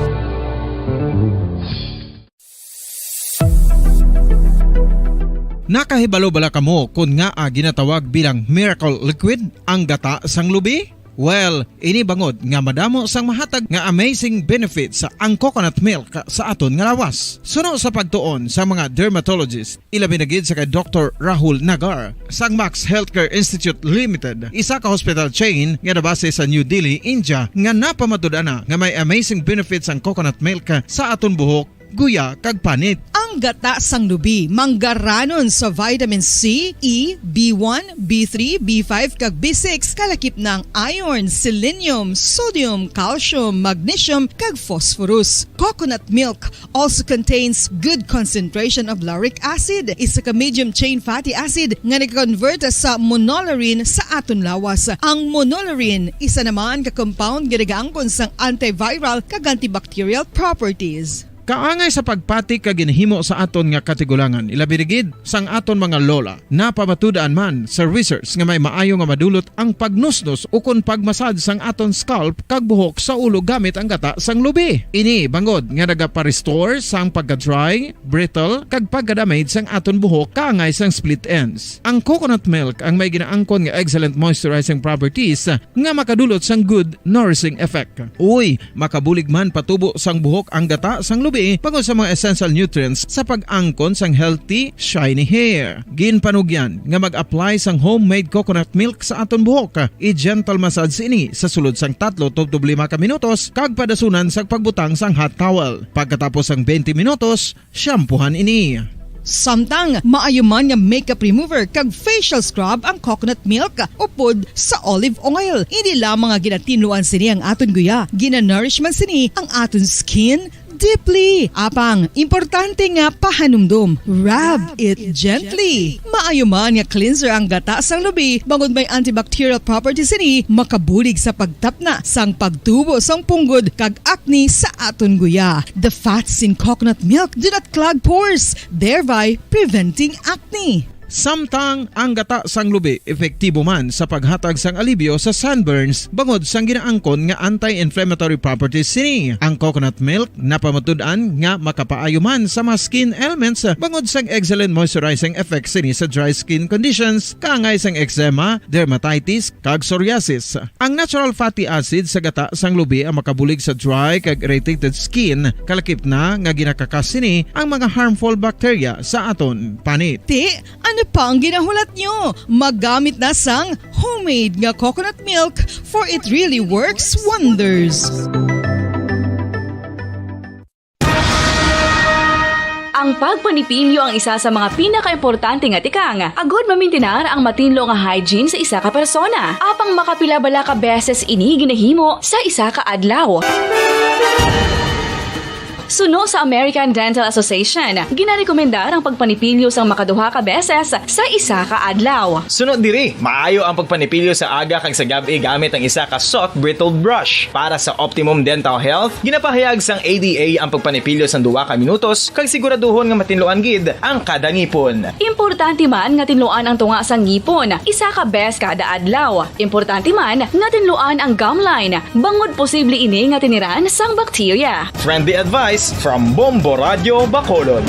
Nakahibalo bala kamo kung nga ginatawag bilang miracle liquid ang gata sang lubi? Well, ini bangod nga madamo sang mahatag nga amazing benefits sa ang coconut milk sa aton nga lawas. Suno sa pagtuon sa mga dermatologist, ilabi na gid sa kay Dr. Rahul Nagar sang Max Healthcare Institute Limited, isa ka hospital chain nga nabase sa New Delhi, India, nga napamatud-ana nga may amazing benefits ang coconut milk sa aton buhok, guya kag panit. Ang gata sang lubi manggaranon sa vitamin C, E, B1, B3, B5 kag B6 kalakip ng iron, selenium, sodium, calcium, magnesium kag phosphorus. Coconut milk also contains good concentration of lauric acid, isa ka medium chain fatty acid nga nag-convert sa monolarin sa aton lawas. Ang monolarin isa naman ka compound ginagaangkon sang antiviral kag antibacterial properties. Kaangay sa pagpati ka ginhimo sa aton nga katigulangan, ilabirigid sang aton mga lola, napamatudan man sa research nga may maayo nga madulot ang pagnusnos o kon pagmasad sang aton scalp kag buhok sa ulo gamit ang gata sang lubi. Ini bangod nga nagapa-restore sang pagka-dry, brittle kag pagka-damage sang aton buhok kaangay sang split ends. Ang coconut milk ang may ginaangkon nga excellent moisturizing properties nga makadulot sang good nourishing effect. Uy, makabulig man patubo sang buhok ang gata sang lubi pangod sa mga essential nutrients sa pag-angkon sang healthy, shiny hair. Ginpanugyan nga mag-apply sang homemade coconut milk sa aton buhok. I-gentle massage ini sa sulod sang 3 to 5 ka minutos kag padasunan sa pagbutang sang hot towel. Pagkatapos sang 20 minutos, shampoohan ini. Samtang maayo man nga makeup remover kag facial scrub ang coconut milk upod sa olive oil. Hindi lamang nga ginatinluan sini ang aton guya, gina-nourish man sini ang aton skin deeply. Apang, importante nga pahanumdum. Rub it gently. Maayo man nga cleanser ang gata sang lubi, bangod may antibacterial properties ini, makabulig sa pagtapna sang pagtubo sang punggod kag acne sa aton guya. The fats in coconut milk do not clog pores, thereby preventing acne. Samtang ang gata sang lubi epektibo man sa paghatag sang alibyo sa sunburns bangod sang ginaangkon nga anti-inflammatory properties sini. Ang coconut milk napamatud-an nga makapaayo man sa mga skin ailments bangod sang excellent moisturizing effect sini sa dry skin conditions kaangay sang eczema, dermatitis kag psoriasis. Ang natural fatty acid sa gata sang lubi ang makabulig sa dry kag irritated skin kalakip na nga ginakakas sini ang mga harmful bacteria sa aton panit. Ano pa ang ginahulat nyo? Maggamit na sang homemade nga coconut milk for it really works wonders. Ang pagpanipilyo ang isa sa mga pinaka-importante nga tikang. Agod mamintinar ang matinlo nga hygiene sa isa ka persona. Apang makapilabala ka beses ini ginahimo sa isa ka adlaw. Suno sa American Dental Association, ginarekomendar ang pagpanipilyo sang makaduha ka beses sa isa ka adlaw. Sunod diri, maayo ang pagpanipilyo sa aga kag sa gabi gamit ang isa ka soft brittled brush. Para sa optimum dental health, ginapahayag sang ADA ang pagpanipilyo sang 2 ka minutos kag siguraduhon nga matinloan gid ang kada ngipon. Importante man nga tinluan ang tunga sang ngipon, isa ka bes kada adlaw. Importante man nga tinluan ang gum line, bangod posible ini nga tiniran sang bakterya. Friendly advice from Bombo Radio Bacolod.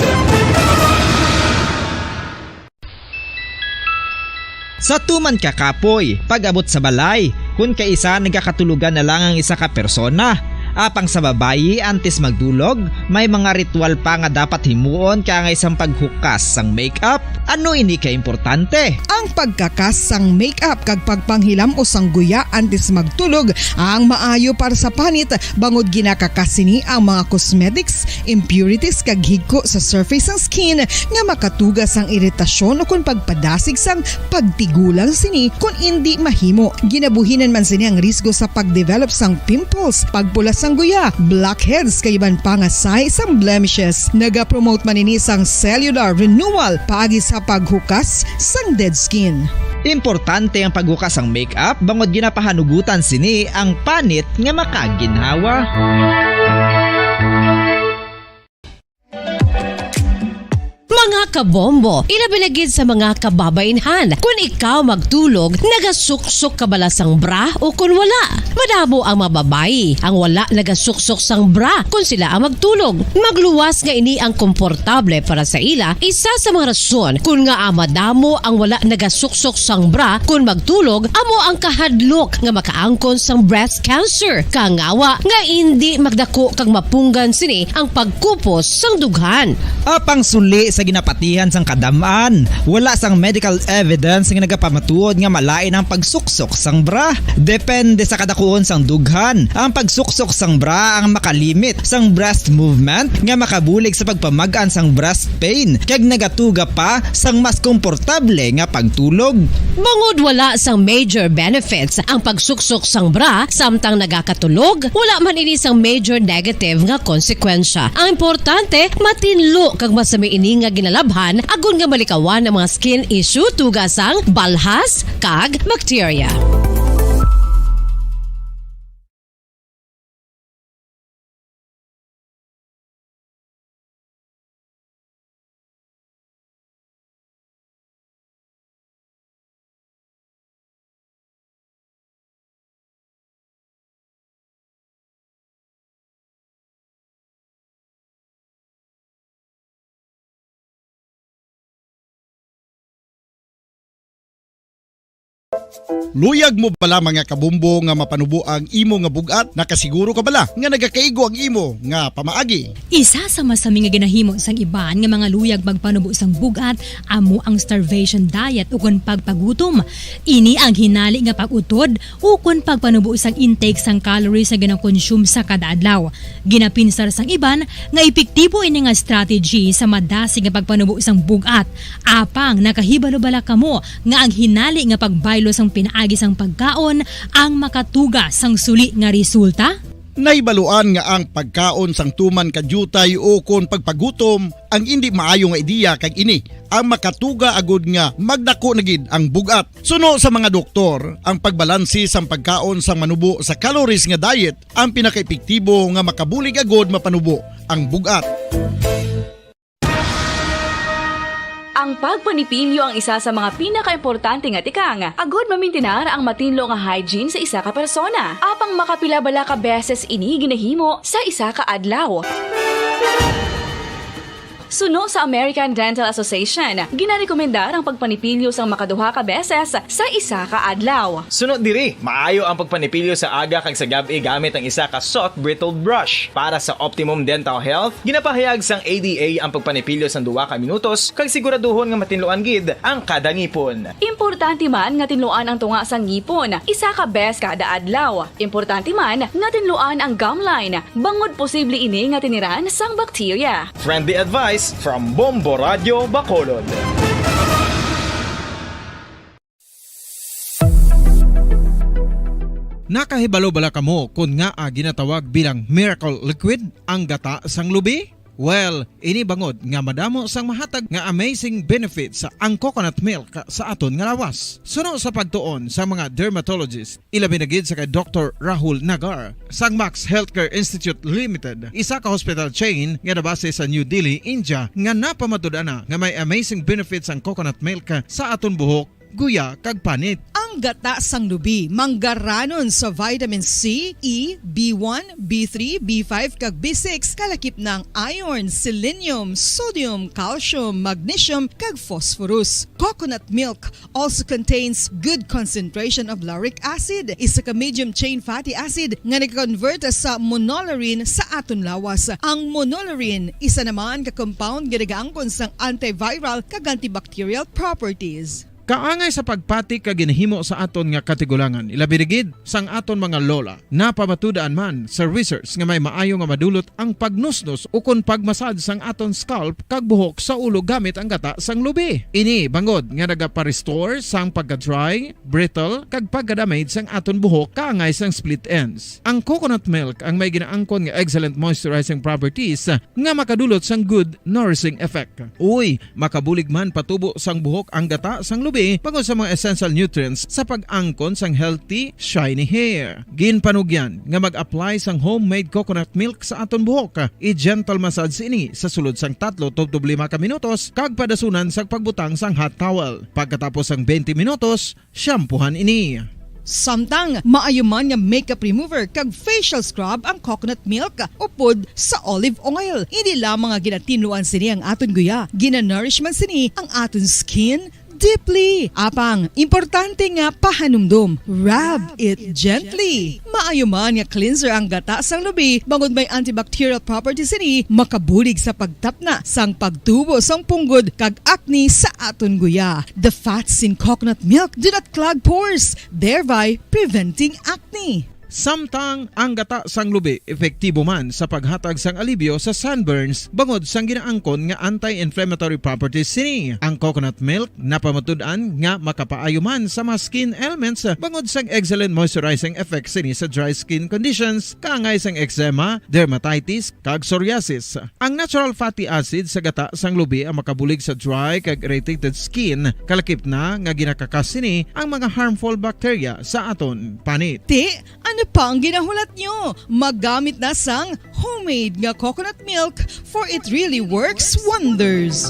Sa tuman ka kapoy, pag-abot sa balay, kung kaisa nagkakatulugan na lang ang isa ka persona. Apang sa babayi antes magdulog, may mga ritual pa nga dapat himuon kaya nga isang paghukas sang makeup. Ano ini ka importante? Ang pagkakas sang makeup kag pagpanghilam o sang guya antes magtulog ang maayo para sa panit bangod ginakakas sini ang mga cosmetics, impurities kag higko sa surface sang skin nga makatugas sang iritasyon o kung pagpadasig sang pagtigulang sini kung hindi mahimo. Ginabuhinan man sini ang risgo sa pagdevelop sang pimples, pagpula sang guya, blackheads kaiban pa nga sa isang blemishes. Naga-promote man ini sang cellular renewal paagi sa paghukas sang dead skin. Importante ang paghukas ang makeup bangod ginapahanugutan sini ang panit nga makaginhawa. Mga kabombo, ilabilagid sa mga kababainhan. Kung ikaw magtulog, nagasuksok ka bala sang bra o kung wala. Madamo ang mababayi, ang wala nagasuksok sang bra kung sila ang magtulog. Magluwas nga ini ang komportable para sa ila, isa sa mga rason kung nga madamo ang wala nagasuksok sang bra kung magtulog, amo ang kahadlok nga makaangkon sang breast cancer. Kangawa nga hindi magdako kag mapunggan sini ang pagkupos sang dughan. Apang suli sa ginapati kabatihan sang kadamaan. Wala sang medical evidence nga nagapamatuod nga malain ang pagsuksok sang bra. Depende sa kadakuon sang dughan. Ang pagsuksok sang bra ang makalimit sang breast movement nga makabulig sa pagpamagaan sang breast pain kag nagatuga pa sang mas komportable nga pagtulog. Bangod wala sang major benefits ang pagsuksok sang bra samtang nagakatulog, wala man ini sang major negative nga konsekwensya. Ang importante, matinlo kag masami ini nga ginalabhan agon nga malikawan ang mga skin issue tugasang balhas kag bacteria. Luyag mo bala mga kabumbo nga mapanubo ang imo nga bugat? Nakasiguro ka bala nga nagakaigo ang imo nga pamaagi? Isa sa masami nga ginahimo sang iban nga mga luyag magpanubo sang bugat amo ang starvation diet ukon pagpagutom. Ini ang hinali nga pag-utod ukon pagpanubo sang intake sang calories sa gina-consume sa kada adlaw. Ginapinsar sang iban nga epektibo ini nga strategy sa madasig nga pagpanubo sang bugat. Apang nakahibalo bala kamo nga ang hinali nga pagbaylo sang pinaagi sang pagkaon ang makatuga sang suli nga resulta? Naibaluan nga ang pagkaon sang tuman kadyutay o kon pagpagutom ang hindi maayo nga ideya kag ini ang makatuga agud nga magdako na gid ang bugat. Suno sa mga doktor, ang pagbalansi sang pagkaon sang manubo sa calories nga diet ang pinakaepektibo nga makabulig agud mapanubo ang bugat. Ang pagpanipilyo ang isa sa mga pinaka-importante nga tikang. Agod mamintinar ang matinlo nga hygiene sa isa ka persona. Apang makapila bala ka beses ini ginahimo sa isa ka adlaw. Suno sa American Dental Association, ginarekomendar ang pagpanipilyo sang makaduha ka beses sa isa ka adlaw. Sunod diri, maayo ang pagpanipilyo sa aga kag sa gabi gamit ang isa ka soft brittled brush. Para sa optimum dental health, ginapahayag sang ADA ang pagpanipilyo sang 2 ka minutos kag siguraduhon nga matinluan gid ang kada ngipon. Importante man nga tinluan ang tunga sang ngipon, isa ka bes kada adlaw. Importante man nga tinluan ang gum line, bangod posible ini nga tiniran sang bakterya. Friendly advice from Bombo Radio Bacolod. Nakahibalo bala kamo kung nga ginatawag bilang miracle liquid ang gata sang lubi? Well, ini bangod nga madamo sang mahatag nga amazing benefit sa ang coconut milk sa aton nga lawas. Suno sa pagtuon sa mga dermatologist, ilabi na gid sa kay Dr. Rahul Nagar sang Max Healthcare Institute Limited, isa ka hospital chain nga nabase sa New Delhi, India, nga napamatud-ana nga may amazing benefits ang coconut milk sa aton buhok, guya kag panit. Ang gata sang lubi manggaranon sa vitamin C, E, B1, B3, B5 kag B6 kalakip ng iron, selenium, sodium, calcium, magnesium kag phosphorus. Coconut milk also contains good concentration of lauric acid, isa ka medium chain fatty acid nga nag-convert sa monolarin sa aton lawas. Ang monolarin isa naman ka compound nga nagaangkon sang antiviral kag antibacterial properties. Kaangay sa pagpati ka ginahimo sa aton nga katigulangan, ilabirigid sang aton mga lola, napamatudaan man sa research nga may maayo nga madulot ang pagnusnos o kon pagmasad sang aton scalp kag buhok sa ulo gamit ang gata sang lubi. Ini bangod nga nagapa-restore sang pagka-dry, brittle kag pagka-damage sang aton buhok kaangay sang split ends. Ang coconut milk ang may ginaangkon nga excellent moisturizing properties nga makadulot sang good nourishing effect. Uy, makabulig man patubo sang buhok ang gata sang lubi pangod sa mga essential nutrients sa pag-angkon sang healthy, shiny hair. Ginpanugyan nga mag-apply sang homemade coconut milk sa aton buhok. I-gentle massage ini sa sulod sang 3 to 5 ka minutos kag padasunan sa pagbutang sang hot towel. Pagkatapos sang 20 minutos, shampoohan ini. Samtang maayuman nga makeup remover kag facial scrub ang coconut milk upod sa olive oil. Hindi lamang nga ginatinluan sini ang aton guya, ginanourish man sini ang aton skin, deeply. Apang, importante nga pahanumdum. Rub it gently. Maayo man nga cleanser ang gata sang lubi, bangod may antibacterial properties ini, makabulig sa pagtapna sang pagtubo sang punggod kag acne sa aton guya. The fats in coconut milk do not clog pores, thereby preventing acne. Samtang ang gata sang lubi epektibo man sa paghatag sang alibyo sa sunburns bangod sang ginaangkon nga anti-inflammatory properties sini. Ang coconut milk napamatud-an nga makapaayo man sa mga skin ailments bangod sang excellent moisturizing effect sini sa dry skin conditions kaangay sang eczema, dermatitis kag psoriasis. Ang natural fatty acid sa gata sang lubi ang makabulig sa dry kag irritated skin, kalakip na nga ginakakas sini ang mga harmful bacteria sa aton panit. Ano pa ang ginahulat nyo? Maggamit na sang homemade nga coconut milk for it really works wonders.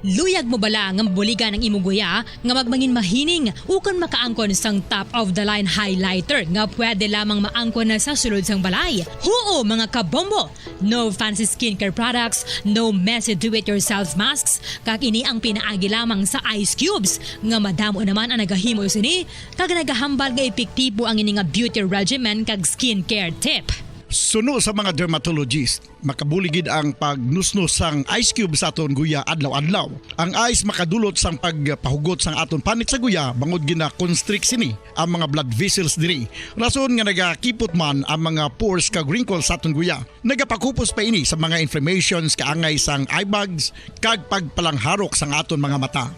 Luyag mo bala nga mabuligan ang imong guya nga magmangin mahining ukon makaangkon sang top of the line highlighter nga pwede lamang maangkon na sa sulod sang balay. Huo mga kabombo! No fancy skincare products, no messy do-it-yourself masks, kag ini ang pinaagi lamang sa ice cubes nga madamo naman ang nagahimo sini kag nagahambal nga epektibo ang ini nga beauty regimen kag skincare tip. Suno sa mga dermatologist, makabuligid ang pagnusnos sang ice cube sa aton guya adlaw-adlaw. Ang ice makadulot sang pagpahugot sang aton panit sa guya bangod gina constrict sini ang mga blood vessels diri. Rason nga nagakipot man ang mga pores kag wrinkles sa aton guya. Nagapakupos pa ini sa mga inflammations kaangay sang eye bags kag pagpalangharok sang aton mga mata.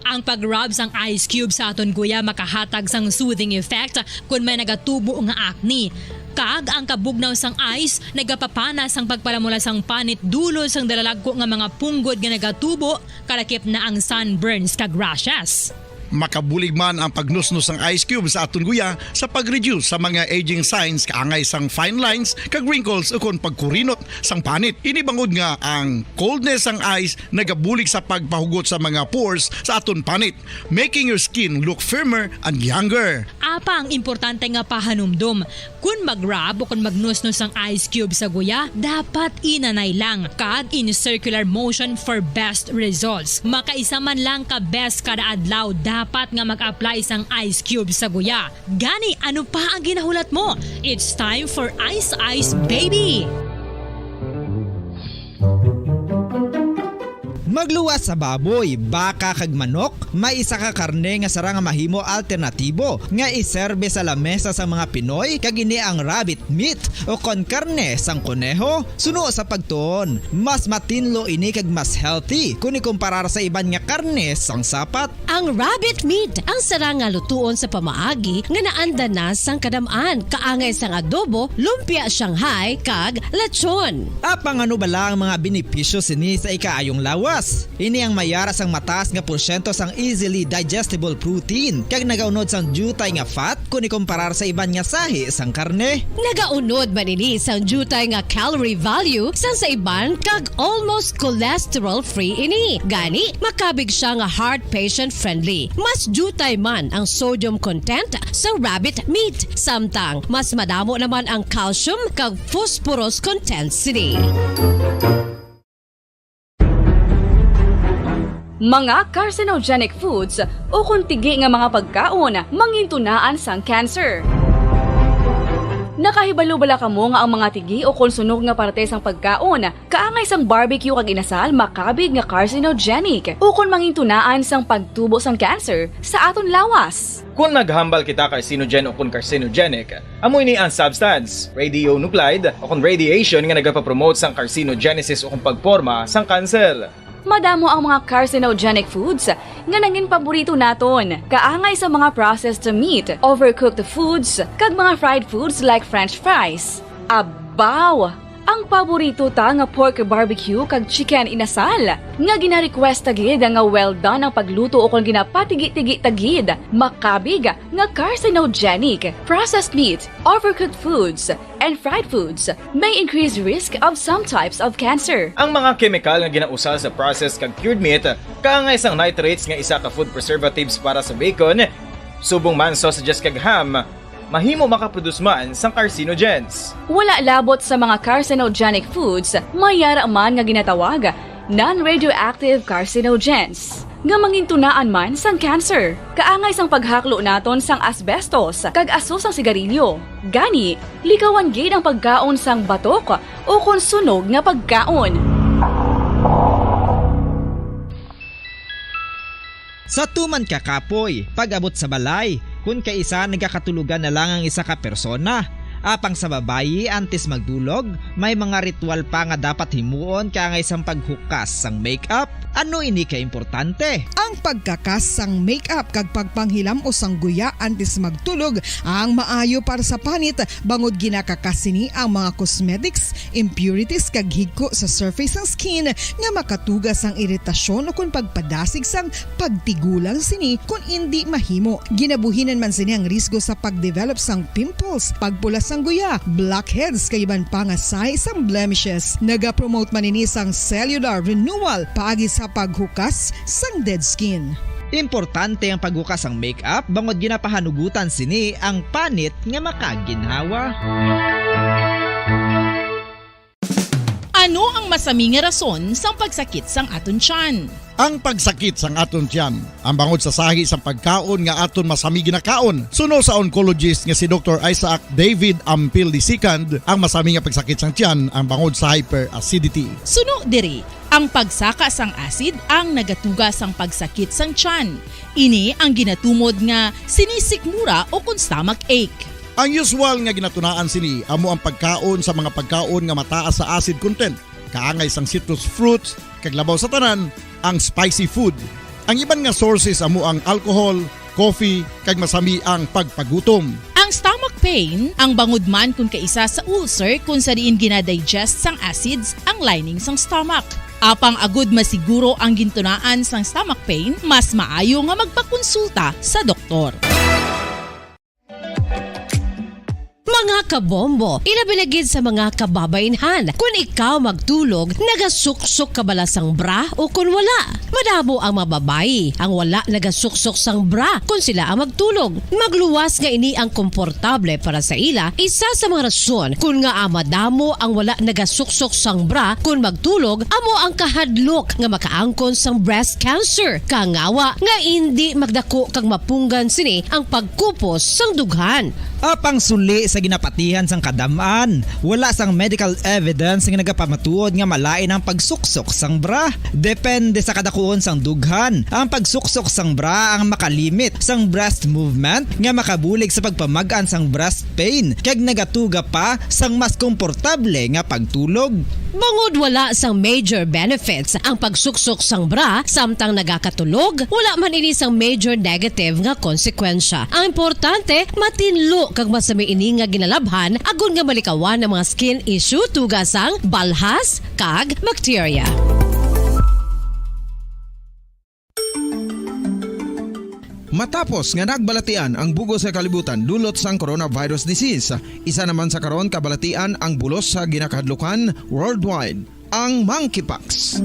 Ang pag-rub sang ice cube sa aton guya makahatag sang soothing effect kung may nagatubo nga acne. Kag ang kabugnaw sang ice nagapapana sang pagpalamula sang panit dulo sang dalalagko nga mga punggod nga nagatubo kalakip na ang sunburns kag rashes. Makabulig man ang pagnusnos ng ice cube sa aton guya sa pag-reduce sa mga aging signs kaangay sang fine lines kag wrinkles ukon pagkurinot sang panit. Ini bangod nga ang coldness sang ice nagabulig sa pagpahugot sa mga pores sa aton panit, making your skin look firmer and younger. Apa ang importante nga pahanumdum, kung mag-rub o kung magnusnos ang ice cube sa guya, dapat inanay lang kag in circular motion for best results. Makaisa man lang ka best kada adlaw dapat nga mag-apply sang ice cube sa guya. Gani, ano pa ang ginahulat mo? It's time for Ice Ice Baby! Magluwas sa baboy, baka kag manok, may isa ka karne nga sara nga mahimo alternatibo nga iserbe sa lamesa sa mga Pinoy kag ini ang rabbit meat o kon karne sang kuneho. Suno sa pagtuon, mas matinlo ini kag mas healthy kung ikumparar sa iban nga karne sang sapat. Ang rabbit meat ang sara nga lutuon sa pamaagi nga naanda na sang kadamaan, kaangay sang adobo, lumpia Shanghai kag lechon. Apang ano bala ang mga benepisyo sini sa ikaayong lawas? Ini ang mayara sang mataas nga porsyento sang easily digestible protein kag nagaunod sang jutay nga fat kung ikumparar sa iban nga sahi sang karne. Nagaunod man ini sang jutay nga calorie value sang sa iban kag almost cholesterol free ini. Gani makabig siya nga heart patient friendly. Mas jutay man ang sodium content sa rabbit meat, samtang mas madamo naman ang calcium kag phosphorus content sini. Mga carcinogenic foods o kuntigi nga mga pagkaon mangintunaan sang cancer. Nakahibalo bala kamo nga ang mga tigi o konsunog nga parte sang pagkaon kaangay sang barbecue kag inasal makabig nga carcinogenic o kon mangintunaan sang pagtubo sang cancer sa aton lawas. Kung naghambal kita carcinogen o kung carcinogenic, amoy ni ang substance, radionuclide o kung radiation nga nagapapromote sang carcinogenesis o kung pagporma sang cancer. Madamo ang mga carcinogenic foods nga nangin paborito naton. Kaangay sa mga processed meat, overcooked foods, kag mga fried foods like french fries. Abaw! Ang paborito ta nga pork barbecue kag chicken inasal. Nga gina-request tagid nga well done ang pagluto o kung ginapatigi-tigi tagid. Makabig nga carcinogenic. Processed meat, overcooked foods, and fried foods may increase risk of some types of cancer. Ang mga chemical nga ginausal sa processed kag cured meat, kaangay sang nitrates nga isa ka food preservatives para sa bacon, subong man sausages kag ham, mahimo makaproduce man sang carcinogens. Wala labot sa mga carcinogenic foods, mayara man nga ginatawag non-radioactive carcinogens nga mangintunaan man sang cancer. Kaangay sang paghaklo naton sang asbestos kag aso sang sigarilyo. Gani, likawan gid ang pagkaon sang batok o kon sunog nga pagkaon. Sa tuman ka kapoy, pag-abot sa balay, kung kaisa nagkakatulugan na lang ang isa ka persona. Apang sa babayi antes magdulog, may mga ritual pa nga dapat himuon kangay sang paghukas sang makeup. Ano ini ka importante? Ang pagkakas sang makeup kag pagpanghilam o sang guya antes magtulog ang maayo para sa panit bangod ginakakas sini ang mga cosmetics, impurities kag higko sa surface sang skin nga makatugas sang iritasyon o kung pagpadasig sang pagtigulang sini kung hindi mahimo. Ginabuhinan man sini ang risgo sa pagdevelop sang pimples, pagpula sang guya, blackheads kay iban pa nga size sang blemishes. Naga-promote man ini sang cellular renewal paagi sa paghukas sang dead skin. Importante ang paghukas ang makeup bangod ginapahanugutan sini ang panit nga makaginhawa. Ano ang masami nga rason sang pagsakit sang aton tiyan? Ang pagsakit sang aton tiyan, ang bangod sa sahi sang pagkaon nga aton masami ginakaon. Suno sa oncologist nga si Dr. Isaac David Ampil II, ang masami nga pagsakit sang tiyan ang bangod sa hyperacidity. Suno diri, ang pagsaka sang acid ang nagatuga sang pagsakit sang tiyan. Ini ang ginatumod nga sinisikmura o kung stomach ache. Ang usual nga ginatunaan sini amo ang pagkaon sa mga pagkaon nga mataas sa acid content. Kaangay sang citrus fruits, kag labaw sa tanan, ang spicy food. Ang iban nga sources amo ang alcohol, coffee, kag masami ang pagpagutom. Ang stomach pain, ang bangod man kung kaisa sa ulcer kung sa diin ginadigest sang acids ang lining sang stomach. Apang agud masiguro ang gintunaan sang stomach pain, mas maayo nga magpakonsulta sa doktor. Mga kabombo, ilabilagid sa mga kababainhan. Kung ikaw magtulog, nagasuksok ka bala sang bra o kung wala. Madamo ang mababayi ang wala nagasuksok sang bra kung sila ang magtulog. Magluwas nga ini ang komportable para sa ila. Isa sa mga rason kung nga madamo ang wala nagasuksok sang bra kung magtulog, amo ang kahadlok nga makaangkon sang breast cancer. Kangawa nga hindi magdako kag mapunggan sini ang pagkupos sang dughan. Apang suli sa ginapatihan sang kadamaan, wala sang medical evidence nga nagapamatuod nga malain ang pagsuksok sang bra. Depende sa kadakuon sang dughan. Ang pagsuksok sang bra ang makalimit sang breast movement nga makabulig sa pagpamagaan sang breast pain kag nagatuga pa sang mas komportable nga pagtulog. Bangod wala sang major benefits ang pagsuksok sang bra samtang nagakatulog, wala man ini sang major negative nga konsekwensya. Ang importante, matinlo kag masami ini nga ginalabhan agon nga malikawan ang mga skin issue tugas sang balhas kag bacteria. Matapos nga nagbalatian ang bugo sa kalibutan dulot sang coronavirus disease, isa naman sa karon kabalatian ang bulos sa ginakahadlukan worldwide, ang monkeypox.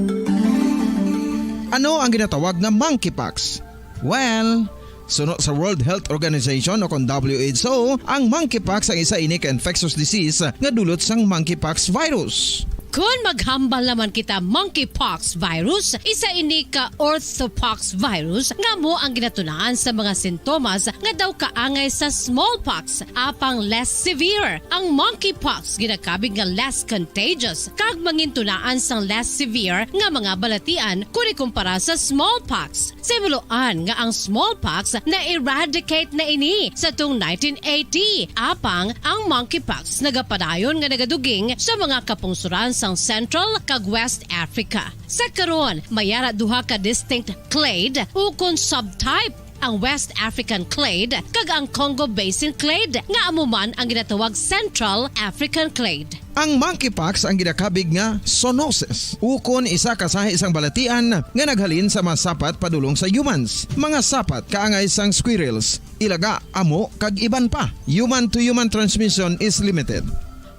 Ano ang ginatawag na monkeypox? Well, sunod sa World Health Organization o kung WHO, ang monkeypox ang isa ini ka infectious disease nga dulot sang monkeypox virus. Kung maghambal naman kita monkeypox virus, isa ini ka orthopox virus nga mo ang ginatunaan sa mga sintomas nga daw kaangay sa smallpox apang less severe. Ang monkeypox ginakabig nga less contagious kag mangintunaan sang less severe nga mga balatian kung ikumpara sa smallpox. Simuloan nga ang smallpox na eradicate na ini sa tung 1980 apang ang monkeypox nagapadayon nga nagaduging sa mga kapungsuran sang Central kag West Africa. Sa karon, mayara duha ka distinct clade o kung subtype, ang West African clade kag ang Congo Basin clade nga amuman ang ginatawag Central African clade. Ang monkeypox ang ginakabig nga zoonosis. Ukon isa kasahi isang balatian nga naghalin sa mga sapat padulong sa humans. Mga sapat kaangay sang squirrels, ilaga, amo kag iban pa. Human to human transmission is limited.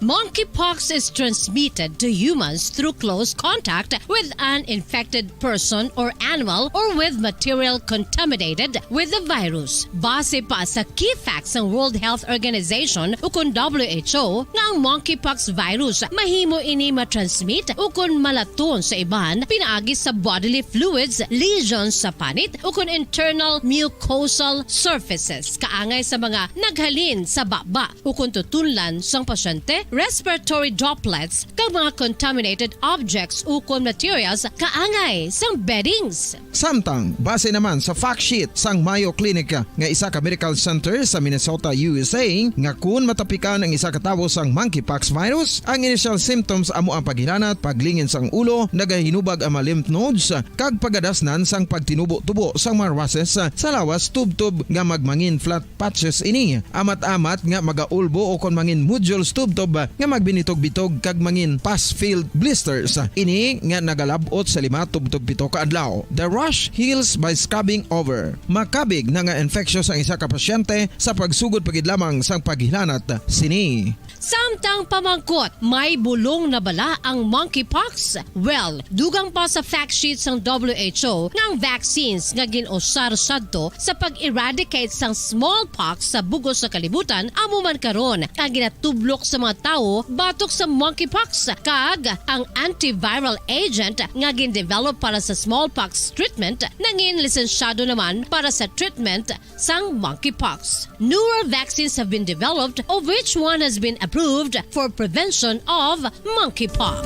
Monkeypox is transmitted to humans through close contact with an infected person or animal or with material contaminated with the virus. Base pa sa key facts ng World Health Organization o kung WHO nga ang monkeypox virus mahimo ini matransmit o kung malaton sa iban pinaagi sa bodily fluids, lesions sa panit o kung internal mucosal surfaces kaangay sa mga naghalin sa baba o kung tutunlan sang pasyente, respiratory droplets kag mga contaminated objects o kung materials kaangay sang beddings. Samtang, base naman sa fact sheet sang Mayo Clinic nga isa ka medical center sa Minnesota, USA, nga kung matapikan ang isa ka tawo sang monkeypox virus, ang initial symptoms amo ang paghilanat, paglingin sang ulo, nagahinubag ang mga lymph nodes, kag pagadasnan sang pagtinubo-tubo sang mga rashes sa lawas tub-tub nga magmangin flat patches ini. Amat-amat nga magaulbo o kon mangin nodules tub-tub nga magbinitog-bitog kag mangin pus-filled blisters. Ini nga nagalabot sa 5-7 ka adlaw. The rash heals by scabbing over. Makabig na nga infectious ang isa ka pasyente sa pagsugod pagid lamang sang paghilanat sini. Samtang pamangkot, may bulong na bala ang monkeypox? Well, dugang pa sa fact sheets ng WHO ng vaccines nga ginusar sadto sa pag-eradicate sang smallpox sa bugos sa kalibutan, amo man karon ang ginatublok sa mga tao batok sa monkeypox kag ang antiviral agent nga gin-develop para sa smallpox treatment nangin lisensyado naman para sa treatment sang monkeypox. Newer vaccines have been developed of which one has been approved for prevention of monkeypox.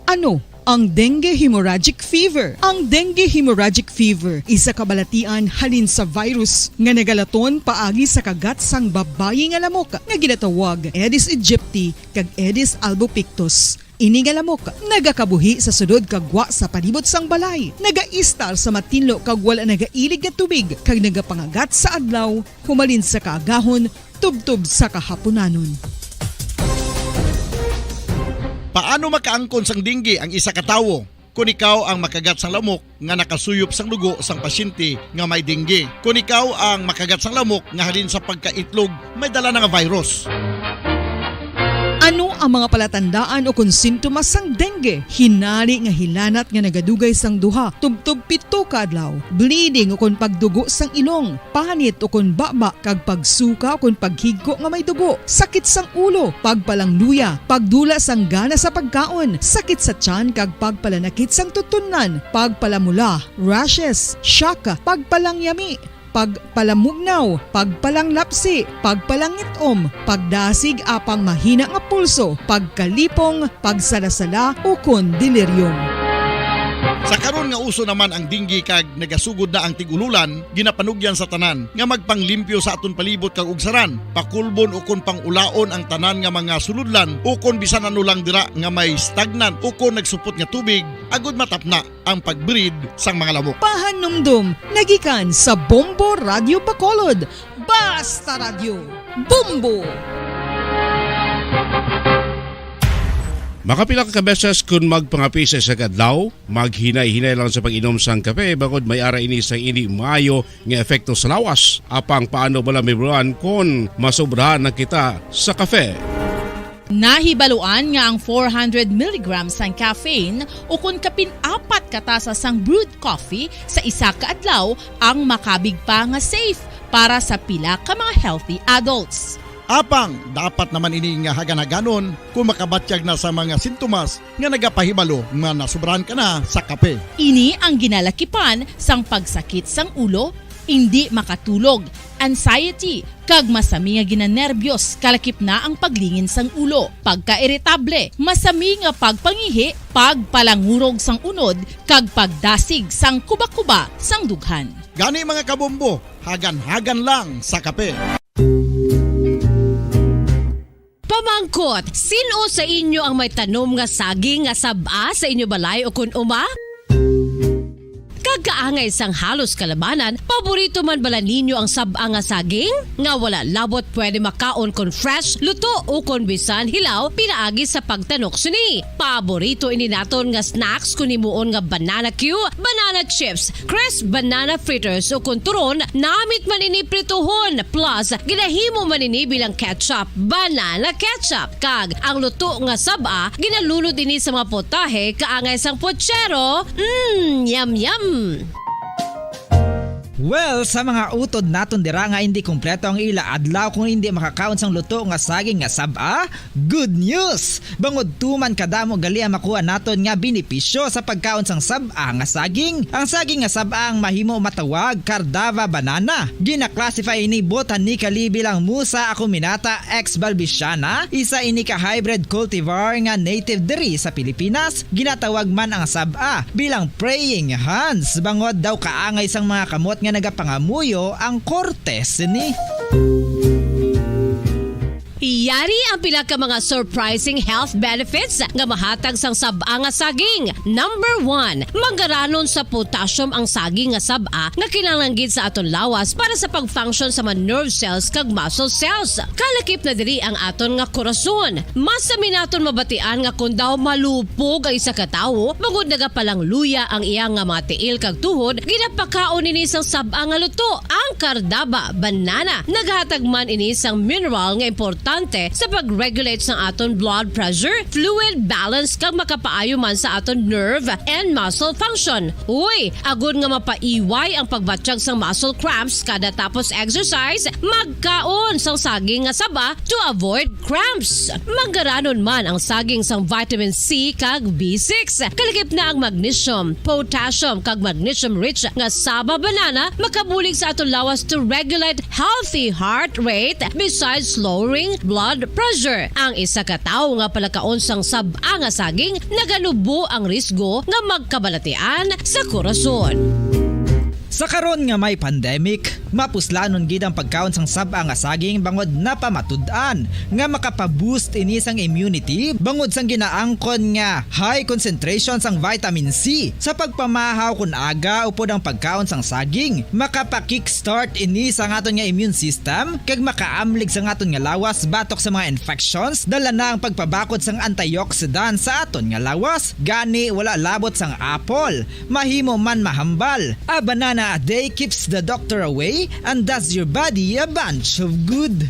Ano ang dengue hemorrhagic fever? Ang dengue hemorrhagic fever isa kabalatian halin sa virus nga nagalaton paagi sa kagat sang babayi nga lamok nga ginatawag Aedes aegypti kag Aedes albopictus. Ini nga lamok nagakabuhi sa sudod kagwa sa palibot sang balay, nagaistar sa matinlo kag wala nagailig nga tubig kag nagapangagat sa adlaw humalin sa kaagahon tubtub sa kahaponanon. Paano makaangkon sang dengue ang isa ka tawo? Kung ikaw ang makagat sang lamok nga nakasuyop sang dugo sang pasyente nga may dengue. Kung ikaw ang makagat sang lamok nga halin sa pagkaitlog may dala nga virus. Ano ang mga palatandaan o kung sintomas sang dengue? Hinali nga hilanat nga nagadugay sang duha, tubtub 7 ka adlaw, bleeding o kung pagdugo sang ilong, panit o kung baba kag pagsuka o kung paghigko nga may dugo, sakit sang ulo, pagpalangluya, pagdula sang gana sa pagkaon, sakit sa tiyan kag pagpalanakit sang tutunan, pagpalamula, rashes, syaka, pagpalangyami, pagpalamugnaw, pagpalanglapsi, pagpalangitom, pagdasig apang mahina nga pulso, pagkalipong, pagsalasala o kon delirium. Sa karon nga uso naman ang dengue kag nagasugod na ang tigululan, ginapanugyan sa tanan nga magpanglimpyo sa aton palibot kag ugsaran, pakulbon o kon pangulaon ang tanan nga mga suludlan o kon bisan ano lang dira nga may stagnant o kon nagsupot nga tubig, agud matapna ang pagbreed sang mga lamok. Pahanumdum, nagikan sa Bombo Radio Bacolod. Basta Radio, Bombo! Makapila ka beses kung magpangapisa sa kadlaw, maghinay-hinay lang sa pag-inom sang kape bagod may ara ini sa ini maayo nga epekto sa lawas. Apang paano bala mibruan kung masobrahan na kita sa kape? Nahibaluan nga ang 400 mg sang caffeine o kung kapin-4 katasa sang brewed coffee sa isa ka adlaw ang makabig pa nga safe para sa pila ka mga healthy adults. Apang, dapat naman ini nga haganaganon kung makabatyag na sa mga sintomas nga nagapahibalo nga nasubrahan ka na sa kape. Ini ang ginalakipan sang pagsakit sang ulo, hindi makatulog, anxiety, kag masami nga ginanerbiyos, kalakip na ang paglingin sang ulo, pagka-irritable, masami nga pagpangihi, pagpalangurog sang unod, kag pagdasig sang kuba-kuba sang dughan. Gani mga kabombo, hagan-hagan lang sa kape. Pamangkot, sino sa inyo ang may tanom nga saging nga saba sa inyo balay o kun uma? Kagkaangay sang halos kalabanan, paborito man bala ninyo ang sab-a nga saging? Nga wala labot pwede makaon kon fresh, luto o kon bisan hilaw pinaagi sa pagtanok sini. Paborito ini naton nga snacks kun himuon nga banana Q, banana chips, crisp banana fritters o kun turon, namit man ini prituhon plus ginahimo man ini bilang ketchup, banana ketchup. Kag ang luto nga sab-a ginalunod ini sa mga potahe kaangay sang pochero. Yum yum. Well, sa mga utod naton dira nga hindi kumpleto ang ila adlaw kung hindi makakaon sang luto nga saging nga sab-a, good news! Bangod tuman kadamo gali ang makuha naton nga benepisyo sa pagkaon sang sab-a nga saging. Ang saging nga sab-a ang mahimo matawag Cardava banana. Gina-classify ini botanically bilang Musa acuminata ex balbisiana, isa ini ka hybrid cultivar nga native diri sa Pilipinas. Ginatawag man ang sab-a bilang praying hands, bangod daw kaangay sang mga kamot nga nagapangamuyo ang kortes ni. Iyari ang pila ka mga surprising health benefits nga mahatag sang sab-a nga saging. Number 1, manggaranon sa potassium ang saging nga sab-a nga kinahanglan gid sa aton lawas para sa pag-function sa mga nerve cells kag muscle cells. Kalakip na diri ang aton nga korason. Mas sa minaton mabatian nga kun daw malupog ang isa ka tawo, bangod nagapalang luya ang iyang nga mga tiil kag tuhod, ginapakaon ini sang sab-a nga luto, ang Cardava banana. Naghatag man ini sang mineral nga importante sa pag-regulate sa aton blood pressure, fluid balance kag makapaayo man sa aton nerve and muscle function. Uy, agud nga mapaiway ang pagbatsyag sang muscle cramps kada tapos exercise, magkaon sang saging nga saba to avoid cramps. Manggaranon man ang saging sang vitamin C kag B6. Kalagip na ang magnesium, potassium kag magnesium rich nga saba banana makabulig sa aton lawas to regulate healthy heart rate besides lowering blood pressure. Ang isa ka tawo nga palakaon sang sab-a nga saging naganubo ang risgo nga magkabalatian sa korason. Sa karon nga may pandemic, mapuslanon gid ang pagkaon sang sab-a nga saging bangod napamatud-an nga makapaboost ini sang immunity bangod sang ginaangkon nga high concentration sang vitamin C. Sa pagpamahaw kun aga upod ang pagkaon sang saging, makapa-kickstart ini sa aton nga immune system kag makaamlig sa aton nga lawas batok sa mga infections, dala na ang pagpabakod sang antioxidant sa aton nga lawas. Gani wala labot sang apple, mahimo man mahambal. A banana a day keeps the doctor away and does your body a bunch of good.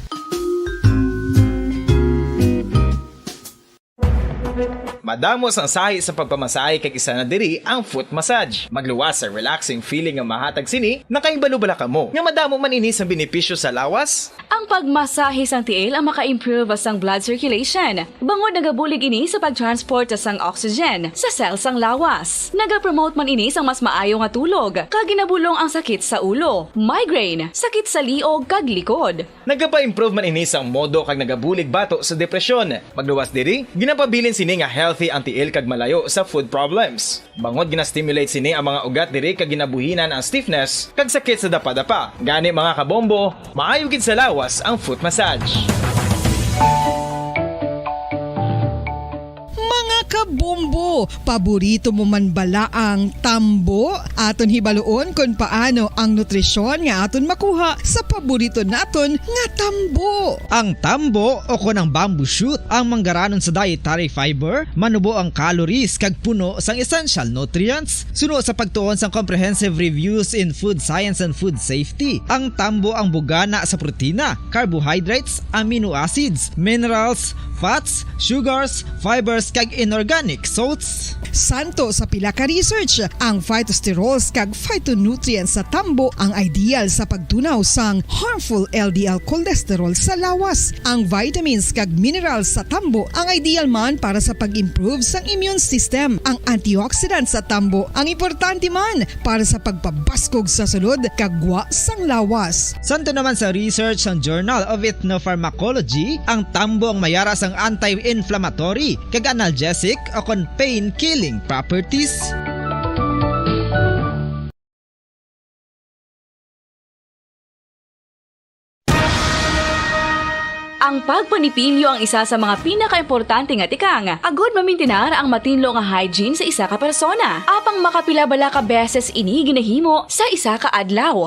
Madamo sang sahi sa pagpamasahe kag isa na diri ang foot massage. Magluwas sa relaxing feeling nga mahatag sini, nakaibalo-bala ka mo. Nga madamo man ini sa benepisyo sa lawas. Ang pagmasahe sang tiil ang maka-improve sang blood circulation. Bangod nagabulig ini sa pag-transport sang oxygen sa cells sang lawas. Nagapromote man ini sang mas maayo nga tulog, kag ginabulong ang sakit sa ulo, migraine, sakit sa liog kag likod. Nagapa-improve man ini sang modo kag nagabulig bato sa depresyon. Magluwas diri, ginapabilin sini nga healthy ang tiil kag malayo sa food problems. Bangod gina-stimulate sini ang mga ugat diri kag ginabuhinan ang stiffness kag sakit sa dapa-dapa. Gani mga kabombo, maayo gid sa lawas ang foot massage. Kabombo, paborito mo man bala ang tambo? Aton hibaloon kung paano ang nutrisyon nga aton makuha sa paborito naton nga tambo. Ang tambo o kon ang bamboo shoot ang manggaranon sa dietary fiber, manubo ang calories kag puno sang essential nutrients. Suno sa pagtuon sang comprehensive reviews in food science and food safety, ang tambo ang bugana sa protina, carbohydrates, amino acids, minerals, fats, sugars, fibers kag inorganic salts. Santo sa pila ka research, ang phytosterols kag phytonutrients sa tambo ang ideal sa pagtunaw sang harmful LDL cholesterol sa lawas. Ang vitamins kag minerals sa tambo ang ideal man para sa pag-improve sang immune system. Ang antioxidants sa tambo ang importante man para sa pagpabaskog sa sulod kag gwa sang lawas. Santo naman sa research ng Journal of Ethnopharmacology, ang tambo ang mayara sang anti-inflammatory kag analgesic o kon pain-killing properties. Ang pagpanipilyo ang isa sa mga pinakaimportante nga tikang. Agod mamintinar ang matinlo nga hygiene sa isa ka persona. Apang makapila bala ka beses ini ginahimo sa isa ka adlaw.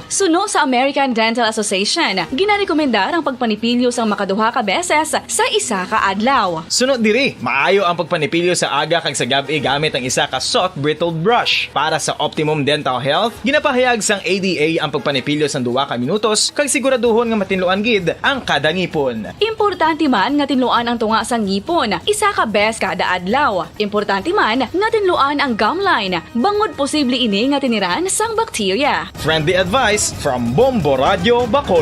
Suno sa American Dental Association, ginarekomendar ang pagpanipilyo sang makaduha ka beses sa isa ka adlaw. Sunod diri, maayo ang pagpanipilyo sa aga kag sa gabi gamit ang isa ka soft brittled brush. Para sa optimum dental health, ginapahayag sang ADA ang pagpanipilyo sang 2 ka minutos kag siguraduhon nga matinluan gid ang kada ngipon. Importante man nga tinluan ang tunga sang ngipon, isa ka bes kada adlaw. Importante man nga tinluan ang gum line, bangod posible ini nga tiniran sang bakterya. Friendly advice from Bombo Radio Bacolod.